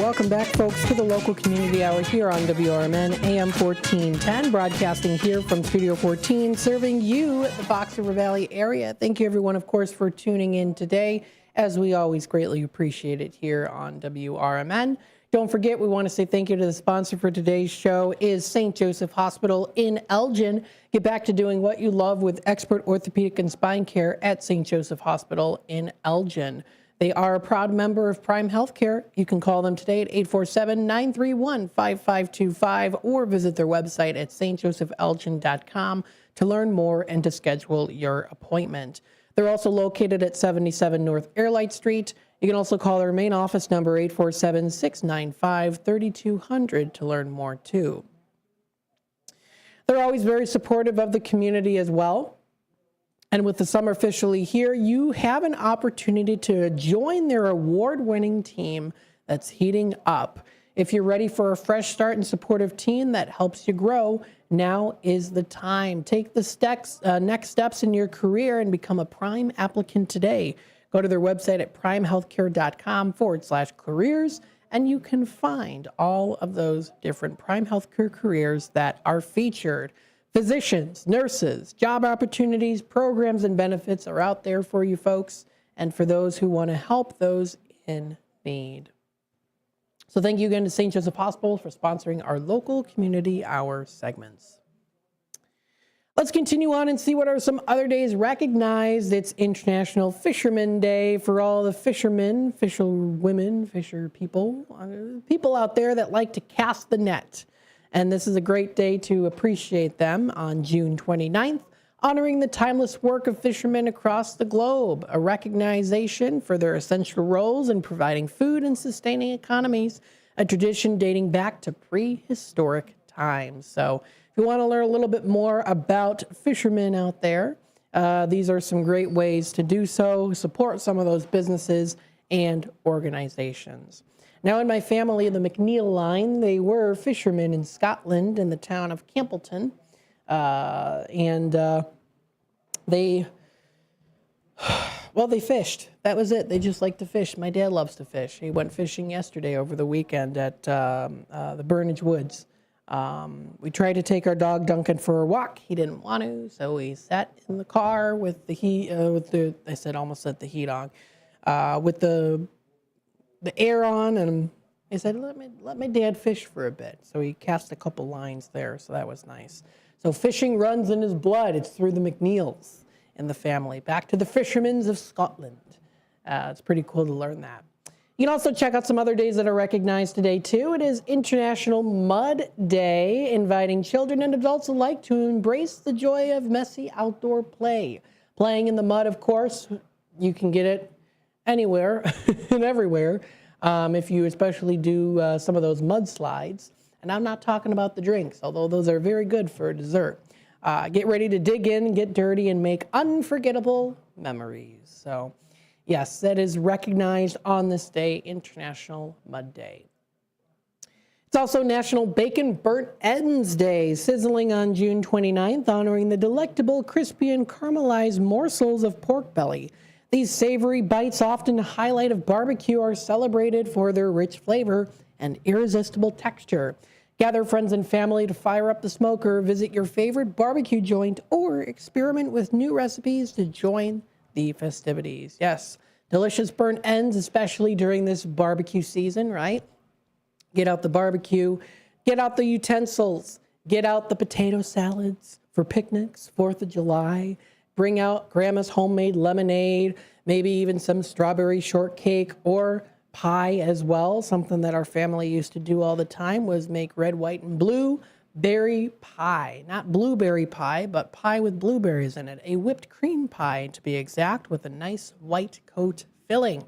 Welcome back, folks, to the local community hour here on WRMN AM 1410, broadcasting here from Studio 14, serving you the Fox River Valley area. Thank you, everyone, of course, for tuning in today, as we always greatly appreciate it here on WRMN. Don't forget, we want to say thank you to the sponsor for today's show is St. Joseph Hospital in Elgin. Get back to doing what you love with expert orthopedic and spine care at St. Joseph Hospital in Elgin. They are a proud member of Prime Healthcare. You can call them today at 847-931-5525 or visit their website at stjosephelgin.com to learn more and to schedule your appointment. They're also located at 77 North Airlight Street. You can also call their main office number 847-695-3200 to learn more too. They're always very supportive of the community as well. And with the summer officially here, you have an opportunity to join their award-winning team that's heating up. If you're ready for a fresh start and supportive team that helps you grow, now is the time. Take the next steps in your career and become a Prime applicant today. Go to their website at primehealthcare.com/careers and you can find all of those different prime healthcare careers that are featured. Physicians, nurses, job opportunities, programs, and benefits are out there for you folks and for those who want to help those in need. So thank you again to St. Joseph Hospital for sponsoring our local community hour segments. Let's continue on and see what are some other days recognized. It's International Fisherman Day for all the fishermen, fisher women, fisher people, people out there that like to cast the net. And this is a great day to appreciate them on June 29th, honoring the timeless work of fishermen across the globe, a recognition for their essential roles in providing food and sustaining economies, a tradition dating back to prehistoric times. So if you want to learn a little bit more about fishermen out there, these are some great ways to do so, support some of those businesses and organizations. Now, in my family, the McNeil line, they were fishermen in Scotland in the town of Campbellton. They fished. That was it. They just like to fish. My dad loves to fish. He went fishing yesterday over the weekend at the Burnage Woods. We tried to take our dog Duncan for a walk. He didn't want to, so we sat in the car with the heat, with the heat on, with the air on, and I said, let my dad fish for a bit. So he cast a couple lines there, so that was nice. So fishing runs in his blood. It's through the McNeils in the family. Back to the fishermen of Scotland. It's pretty cool to learn that. You can also check out some other days that are recognized today, too. It is International Mud Day, inviting children and adults alike to embrace the joy of messy outdoor play. Playing in the mud, of course, you can get it anywhere and everywhere if you especially do some of those mudslides. And I'm not talking about the drinks, although those are very good for dessert. Get ready to dig in, get dirty, and make unforgettable memories. So, yes, that is recognized on this day, International Mud Day. It's also National Bacon Burnt Ends Day, sizzling on June 29th, honoring the delectable, crispy, and caramelized morsels of pork belly. These savory bites, often a highlight of barbecue, are celebrated for their rich flavor and irresistible texture. Gather friends and family to fire up the smoker, visit your favorite barbecue joint, or experiment with new recipes to join the festivities. Yes, delicious burnt ends, especially during this barbecue season, right? Get out the barbecue, get out the utensils, get out the potato salads for picnics, 4th of July. Bring out grandma's homemade lemonade, maybe even some strawberry shortcake or pie as well. Something that our family used to do all the time was make red, white, and blue berry pie. Not blueberry pie, but pie with blueberries in it. A whipped cream pie, to be exact, with a nice white coat filling.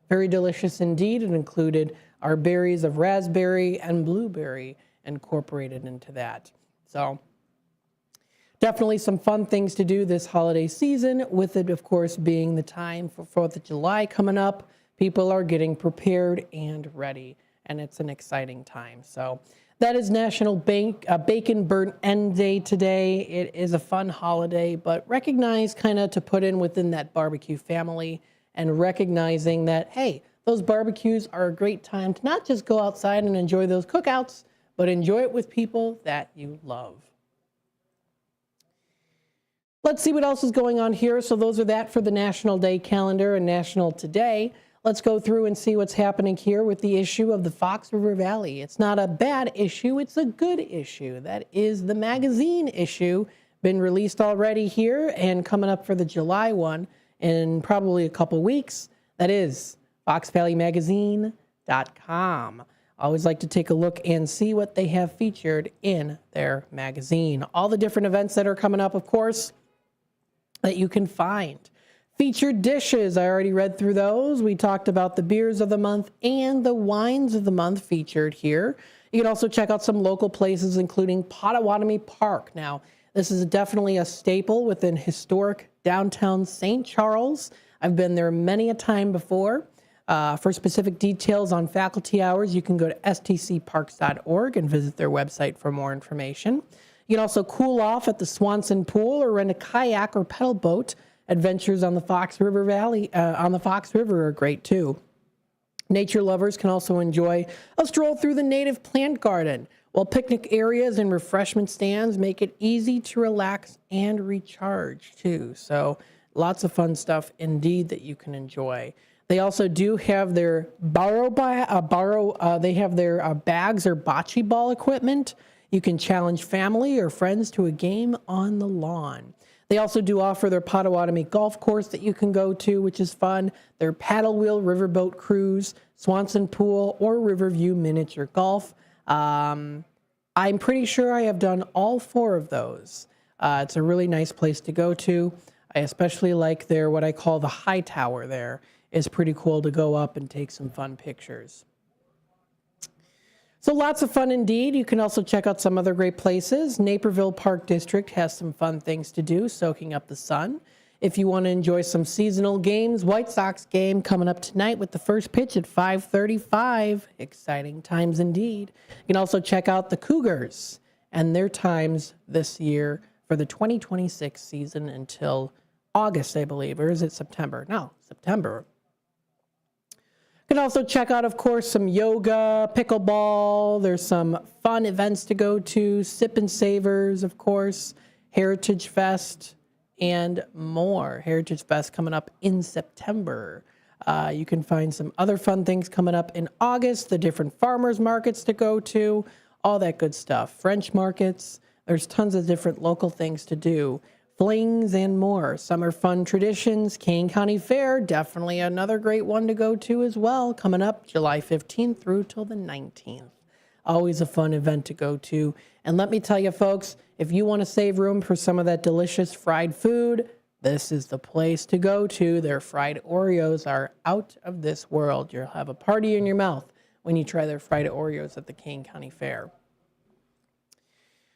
Very delicious indeed. It included our berries of raspberry and blueberry incorporated into that. So definitely some fun things to do this holiday season, with it, of course, being the time for 4th of July coming up. People are getting prepared and ready, and it's an exciting time. So that is National Bacon Burnt End Day today. It is a fun holiday, but recognized kind of to put in within that barbecue family, and recognizing that, hey, those barbecues are a great time to not just go outside and enjoy those cookouts, but enjoy it with people that you love. Let's see what else is going on here. So those are that for the National Day calendar and National Today. Let's go through and see what's happening here with the issue of the Fox River Valley. It's not a bad issue, it's a good issue. That is the magazine issue, been released already here and coming up for the July one in probably a couple weeks. That is foxvalleymagazine.com. Always like to take a look and see what they have featured in their magazine. All the different events that are coming up, of course, that you can find. Featured dishes, I already read through those. We talked about the beers of the month and the wines of the month featured here. You can also check out some local places, including Potawatomi Park. Now, this is definitely a staple within historic downtown St. Charles. I've been there many a time before. For specific details on faculty hours, you can go to stcparks.org and visit their website for more information. You can also cool off at the Swanson Pool or rent a kayak or pedal boat. Adventures on the Fox River Valley, on the Fox River are great too. Nature lovers can also enjoy a stroll through the native plant garden, while picnic areas and refreshment stands make it easy to relax and recharge too. So lots of fun stuff indeed that you can enjoy. They also do have their bags or bocce ball equipment. You can challenge family or friends to a game on the lawn. They also do offer their Potawatomi golf course that you can go to, which is fun. Their paddle wheel riverboat cruise, Swanson Pool, or Riverview miniature golf. I'm pretty sure I have done all 4 of those. It's a really nice place to go to. I especially like their, what I call the high tower there. It's pretty cool to go up and take some fun pictures. So lots of fun indeed. You can also check out some other great places. Naperville Park District has some fun things to do, soaking up the sun. If you want to enjoy some seasonal games, White Sox game coming up tonight with the first pitch at 5:35. Exciting times indeed. You can also check out the Cougars and their times this year for the 2026 season until August, I believe. Or is it September? No, September. You can also check out, of course, some yoga, pickleball. There's some fun events to go to, Sip and Savers, of course, Heritage Fest, and more. Heritage Fest coming up in September. You can find some other fun things coming up in August, the different farmers markets to go to, all that good stuff. French markets. There's tons of different local things to do. Flings and more. Summer fun traditions. Kane County Fair, definitely another great one to go to as well. Coming up July 15th through till the 19th. Always a fun event to go to. And let me tell you, folks, if you want to save room for some of that delicious fried food, this is the place to go to. Their fried Oreos are out of this world. You'll have a party in your mouth when you try their fried Oreos at the Kane County Fair.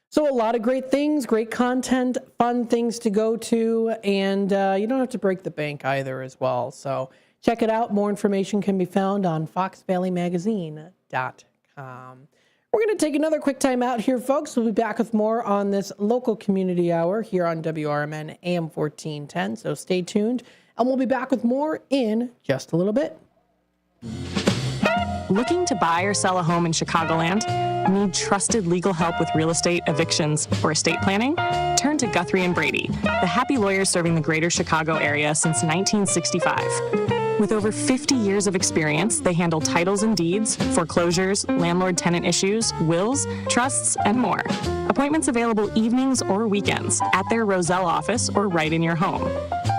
So a lot of great things, great content, fun things to go to, and you don't have to break the bank either as well. So check it out. More information can be found on foxvalleymagazine.com. We're going to take another quick time out here, folks. We'll be back with more on this local community hour here on WRMN AM 1410. So stay tuned, and we'll be back with more in just a little bit. Looking to buy or sell a home in Chicagoland? Need trusted legal help with real estate, evictions, or estate planning? Turn to Guthrie & Brady, the happy lawyers serving the greater Chicago area since 1965. With over 50 years of experience, they handle titles and deeds, foreclosures, landlord-tenant issues, wills, trusts, and more. Appointments available evenings or weekends at their Roselle office or right in your home.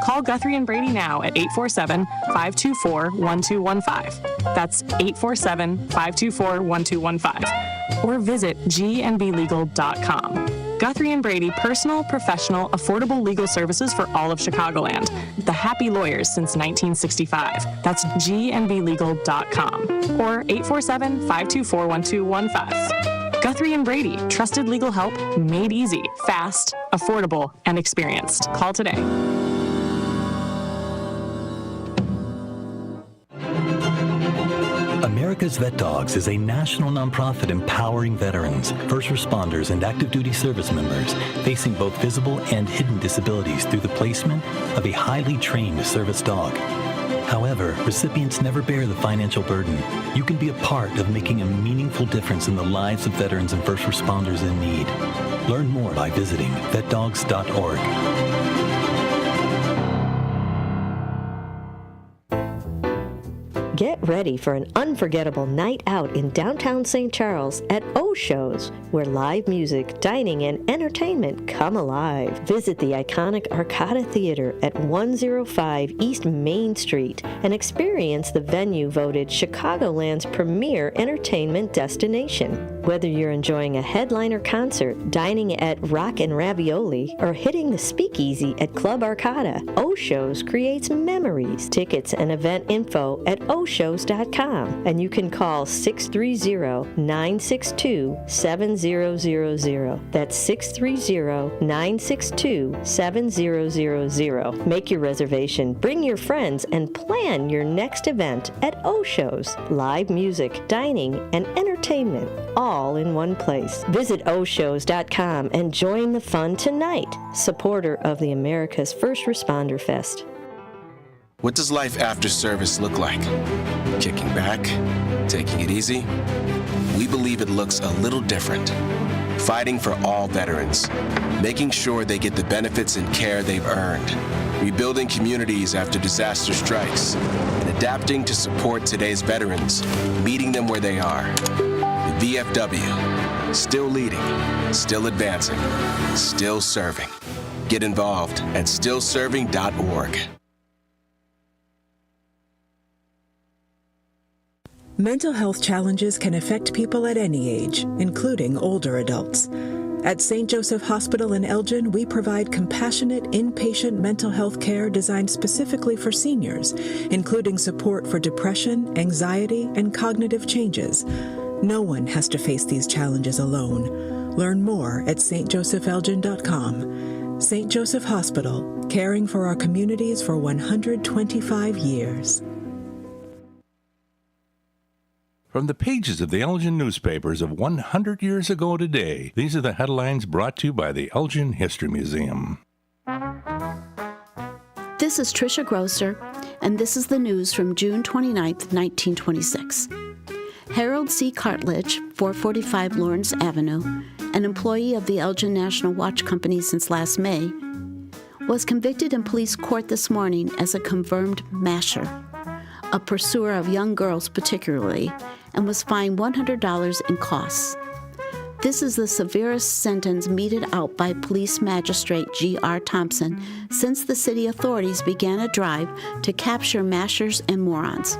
Call Guthrie & Brady now at 847-524-1215. That's 847-524-1215. Or visit gnblegal.com. Guthrie & Brady, personal, professional, affordable legal services for all of Chicagoland. The happy lawyers since 1965. That's gnblegal.com. Or 847-524-1215. Guthrie & Brady, trusted legal help made easy, fast, affordable, and experienced. Call today. America's Vet Dogs is a national nonprofit empowering veterans, first responders, and active duty service members facing both visible and hidden disabilities through the placement of a highly trained service dog. However, recipients never bear the financial burden. You can be a part of making a meaningful difference in the lives of veterans and first responders in need. Learn more by visiting vetdogs.org. Get ready for an unforgettable night out in downtown St. Charles at O-Shows, where live music, dining, and entertainment come alive. Visit the iconic Arcada Theater at 105 East Main Street and experience the venue voted Chicagoland's premier entertainment destination. Whether you're enjoying a headliner concert, dining at Rock and Ravioli, or hitting the speakeasy at Club Arcada, O-Shows creates memories. Tickets and event info at oshows.com, and you can call 630-962-7000. That's 630-962-7000. Make your reservation, bring your friends, and plan your next event at O-Shows. Live music, dining, and entertainment, all in one place. Visit oshows.com and join the fun tonight. Supporter of the America's First Responder Fest. What does life after service look like? Kicking back? Taking it easy? We believe it looks a little different. Fighting for all veterans, making sure they get the benefits and care they've earned, rebuilding communities after disaster strikes, and adapting to support today's veterans, meeting them where they are. The VFW, still leading, still advancing, still serving. Get involved at stillserving.org. Mental health challenges can affect people at any age, including older adults. At St. Joseph Hospital in Elgin, we provide compassionate inpatient mental health care designed specifically for seniors, including support for depression, anxiety, and cognitive changes. No one has to face these challenges alone. Learn more at stjosephelgin.com. St. Joseph Hospital, caring for our communities for 125 years. From the pages of the Elgin newspapers of 100 years ago today, these are the headlines brought to you by the Elgin History Museum. This is Tricia Grosser, and this is the news from June 29th, 1926. Harold C. Cartledge, 445 Lawrence Avenue, an employee of the Elgin National Watch Company since last May, was convicted in police court this morning as a confirmed masher, a pursuer of young girls particularly, and was fined $100 in costs. This is the severest sentence meted out by Police Magistrate G.R. Thompson since the city authorities began a drive to capture mashers and morons.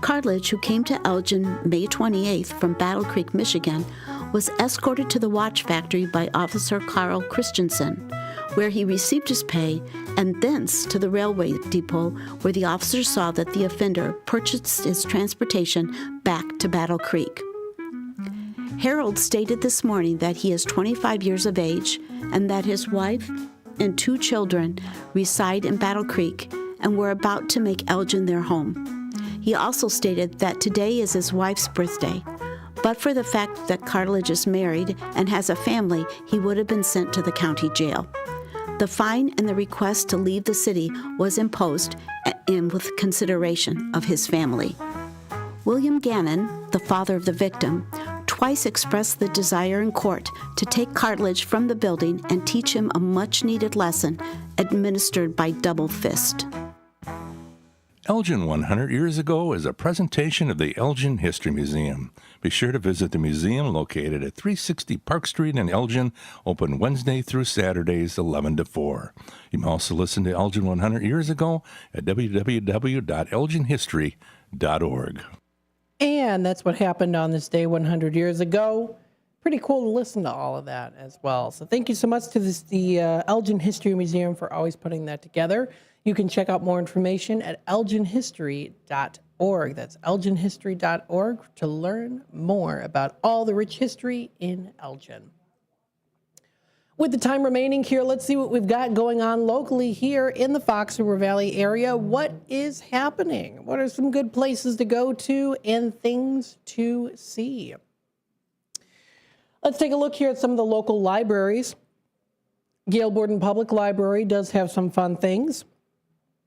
Cartledge, who came to Elgin May 28th from Battle Creek, Michigan, was escorted to the watch factory by Officer Carl Christensen, where he received his pay, and thence to the railway depot, where the officer saw that the offender purchased his transportation back to Battle Creek. Harold stated this morning that he is 25 years of age and that his wife and 2 children reside in Battle Creek and were about to make Elgin their home. He also stated that today is his wife's birthday. But for the fact that Cartledge is married and has a family, he would have been sent to the county jail. The fine and the request to leave the city was imposed in with consideration of his family. William Gannon, the father of the victim, twice expressed the desire in court to take Cartledge from the building and teach him a much-needed lesson administered by double fist. Elgin 100 Years Ago is a presentation of the Elgin History Museum. Be sure to visit the museum located at 360 Park Street in Elgin, open Wednesday through Saturdays 11 to 4. You can also listen to Elgin 100 Years Ago at www.elginhistory.org. And that's what happened on this day 100 years ago. Pretty cool to listen to all of that as well. So thank you so much to the Elgin History Museum for always putting that together. You can check out more information at elginhistory.org. That's elginhistory.org to learn more about all the rich history in Elgin. With the time remaining here, let's see what we've got going on locally here in the Fox River Valley area. What is happening? What are some good places to go to and things to see? Let's take a look here at some of the local libraries. Gail Borden Public Library does have some fun things,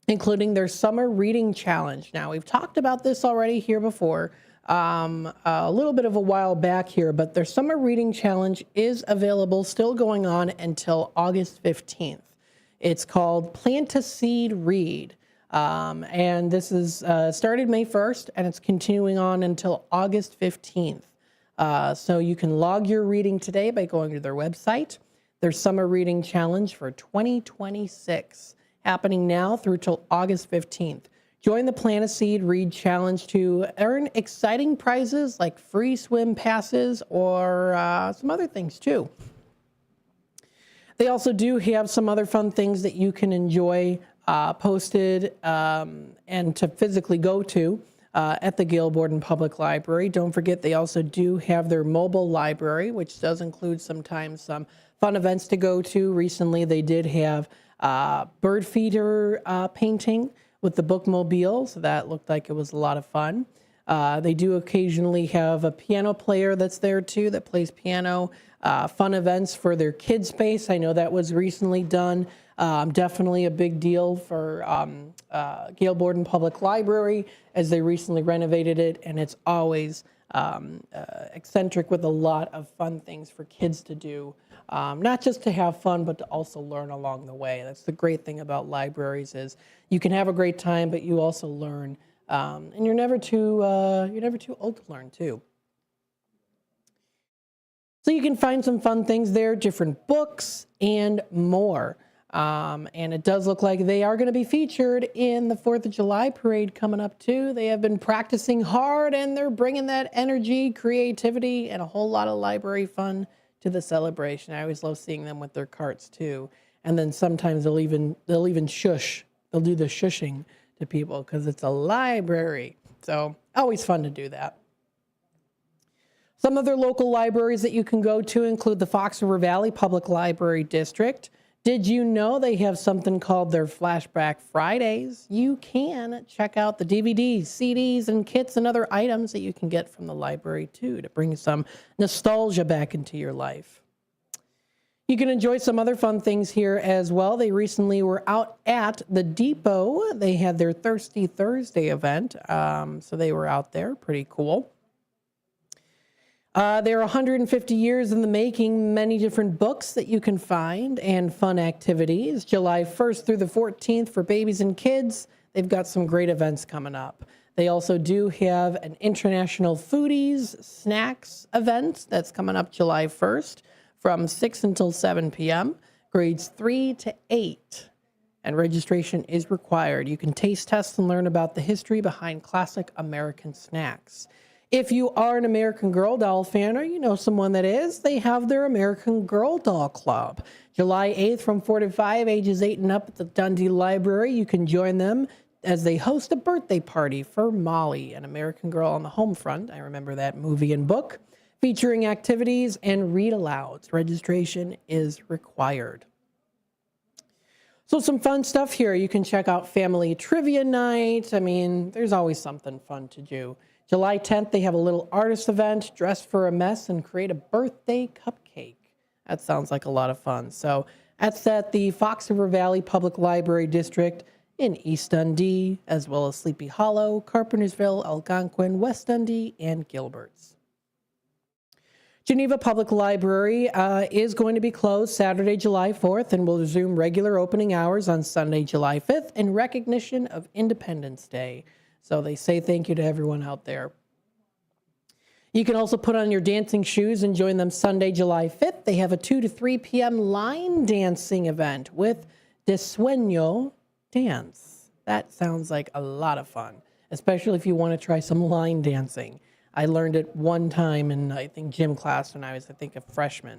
including their Summer Reading Challenge. Now, we've talked about this already here before, a little bit of a while back here, but their Summer Reading Challenge is available, still going on until August 15th. It's called Plant a Seed Read, and this is started May 1st, and it's continuing on until August 15th. So you can log your reading today by going to their website. Their Summer Reading Challenge for 2026. Happening now through till August 15th. Join the Plant a Seed Read Challenge to earn exciting prizes like free swim passes or some other things too. They also do have some other fun things that you can enjoy posted and to physically go to at the Gail Borden Public Library. Don't forget they also do have their mobile library, which does include sometimes some fun events to go to. Recently they did have bird feeder painting with the bookmobile, so that looked like it was a lot of fun. They do occasionally have a piano player that's there too that plays piano. fun events for their kid space. I know that was recently done. Definitely a big deal for Gale Borden Public Library as they recently renovated it, and it's always eccentric with a lot of fun things for kids to do. Not just to have fun, but to also learn along the way. That's the great thing about libraries is you can have a great time, but you also learn, and you're never too old to learn too. So you can find some fun things there, different books and more. And it does look like they are going to be featured in the 4th of July parade coming up too. They have been practicing hard and they're bringing that energy, creativity, and a whole lot of library fun to the celebration. I always love seeing them with their carts too. And then sometimes they'll even shush. They'll do the shushing to people because it's a library. So always fun to do that. Some other local libraries that you can go to include the Fox River Valley Public Library District. Did you know they have something called their Flashback Fridays? You can check out the DVDs, CDs, and kits and other items that you can get from the library too to bring some nostalgia back into your life. You can enjoy some other fun things here as well. They recently were out at the Depot. They had their Thirsty Thursday event, so they were out there. Pretty cool. There are 150 years in the making, many different books that you can find and fun activities. July 1st through the 14th for babies and kids. They've got some great events coming up. They also do have an International Foodies Snacks event that's coming up July 1st from 6 until 7 p.m., grades 3 to 8. And registration is required. You can taste test and learn about the history behind classic American snacks. If you are an American Girl doll fan or you know someone that is, they have their American Girl Doll Club. July 8th from 4 to 5, ages 8 and up at the Dundee Library. You can join them as they host a birthday party for Molly, an American Girl on the Home Front. I remember that movie and book, featuring activities and read-alouds. Registration is required. So some fun stuff here. You can check out Family Trivia Night. I mean, there's always something fun to do. July 10th, they have a little artist event, dress for a mess and create a birthday cupcake. That sounds like a lot of fun. So that's at the Fox River Valley Public Library District in East Dundee, as well as Sleepy Hollow, Carpentersville, Algonquin, West Dundee, and Gilbert's. Geneva Public Library is going to be closed Saturday, July 4th, and will resume regular opening hours on Sunday, July 5th, in recognition of Independence Day. So they say thank you to everyone out there. You can also put on your dancing shoes and join them Sunday, July 5th. They have a 2 to 3 p.m. line dancing event with De Sueño Dance. That sounds like a lot of fun, especially if you want to try some line dancing. I learned it one time in, I think, gym class when I was, a freshman.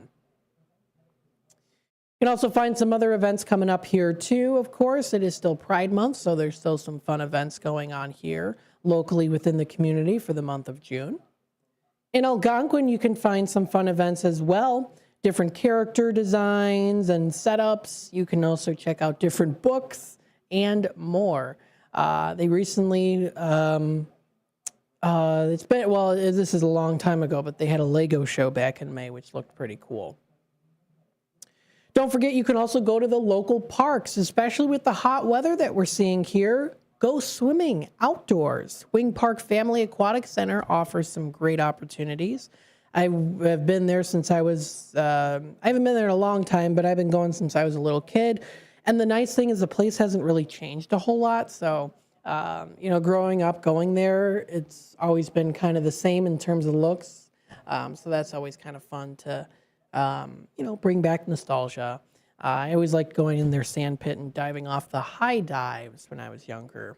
You can also find some other events coming up here too, of course. It is still Pride Month, so there's still some fun events going on here locally within the community for the month of June. In Algonquin, you can find some fun events as well, different character designs and setups. You can also check out different books and more. They recently, this is a long time ago, but they had a Lego show back in May, which looked pretty cool. Don't forget, you can also go to the local parks, especially with the hot weather that we're seeing here. Go swimming outdoors. Wing Park Family Aquatic Center offers some great opportunities. I have been there since I was, I haven't been there in a long time, but I've been going since I was a little kid. And the nice thing is the place hasn't really changed a whole lot. So, growing up, going there, it's always been kind of the same in terms of looks. So that's always kind of fun to bring back nostalgia. I always liked going in their sand pit and diving off the high dives when I was younger.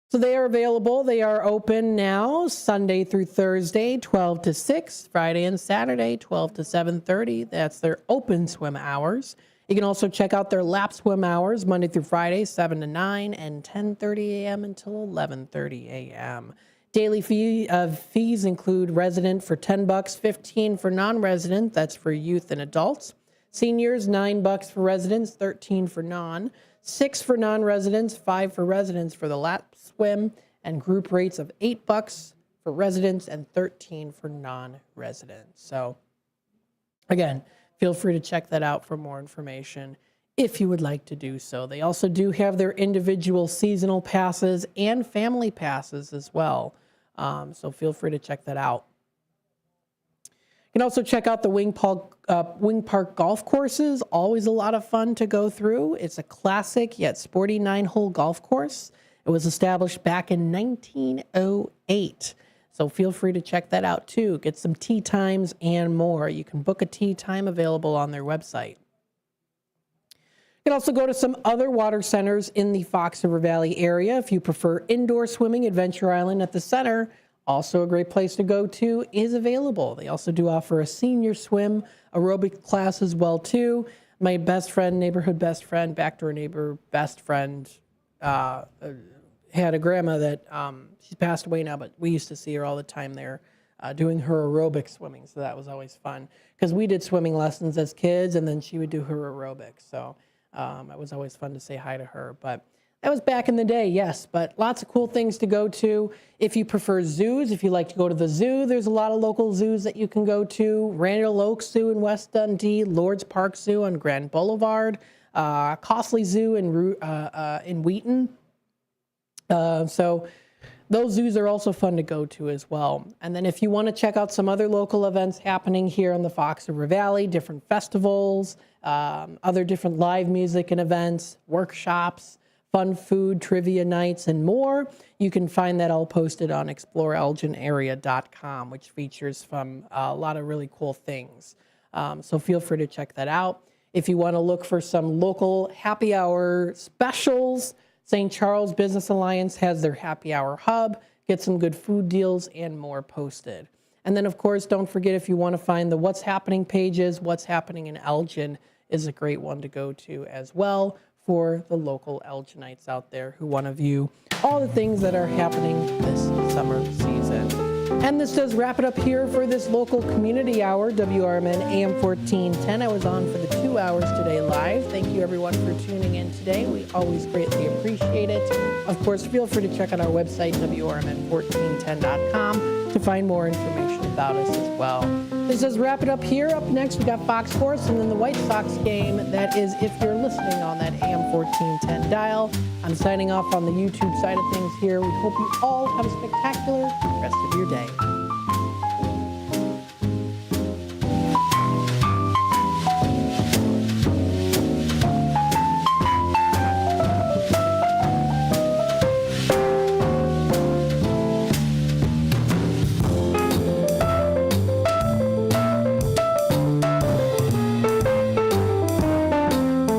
So they are available. They are open now Sunday through Thursday, 12 to 6, Friday and Saturday, 12 to 7:30. That's their open swim hours. You can also check out their lap swim hours Monday through Friday, 7 to 9 and 10:30 a.m. until 11:30 a.m. Daily fees include resident for $10, $15 for non-resident. That's for youth and adults. Seniors, $9 for residents, $13 for non, $6 for non-residents, $5 for residents for the lap swim, and group rates of $8 for residents and $13 for non-residents. So Again, feel free to check that out for more information if you would like to do so. They also do have their individual seasonal passes and family passes as well. So feel free to check that out. You can also check out the Wing Park golf courses. Always a lot of fun to go through. It's a classic yet sporty 9-hole golf course. It was established back in 1908. So feel free to check that out too. Get some tee times and more. You can book a tee time available on their website. You can also go to some other water centers in the Fox River Valley area. If you prefer indoor swimming, Adventure Island at the center, also a great place to go to, is available. They also do offer a senior swim aerobic class as well too. My best friend, neighborhood best friend, backdoor neighbor best friend, had a grandma that she's passed away now, but we used to see her all the time there doing her aerobic swimming. So that was always fun because we did swimming lessons as kids, and then she would do her aerobics. So it was always fun to say hi to her. But that was back in the day, yes, but lots of cool things to go to. If you prefer zoos, if you like to go to the zoo, there's a lot of local zoos that you can go to. Randall Oaks Zoo in West Dundee, Lord's Park Zoo on Grand Boulevard, Costley Zoo in Wheaton. So those zoos are also fun to go to as well. And then if you want to check out some other local events happening here in the Fox River Valley, different festivals, other different live music and events, workshops, fun food, trivia nights, and more, you can find that all posted on exploreelginarea.com, which features from a lot of really cool things. So feel free to check that out. If you want to look for some local happy hour specials, St. Charles Business Alliance has their happy hour hub. Get some good food deals and more posted. And then, of course, don't forget, if you want to find the What's Happening pages, What's Happening in Elgin is a great one to go to as well for the local Elginites out there who want to view all the things that are happening this summer season. And this does wrap it up here for this local community hour, WRMN AM 1410. I was on for the 2 hours today live. Thank you everyone for tuning in today. We always greatly appreciate it. Of course, feel free to check out our website, WRMN1410.com, to find more information about us as well. This does wrap it up here. Up next, we got Fox Sports and then the White Sox game. That is if you're listening on that AM 1410 dial. I'm signing off on the YouTube side of things here. We hope you all have a spectacular rest of your day.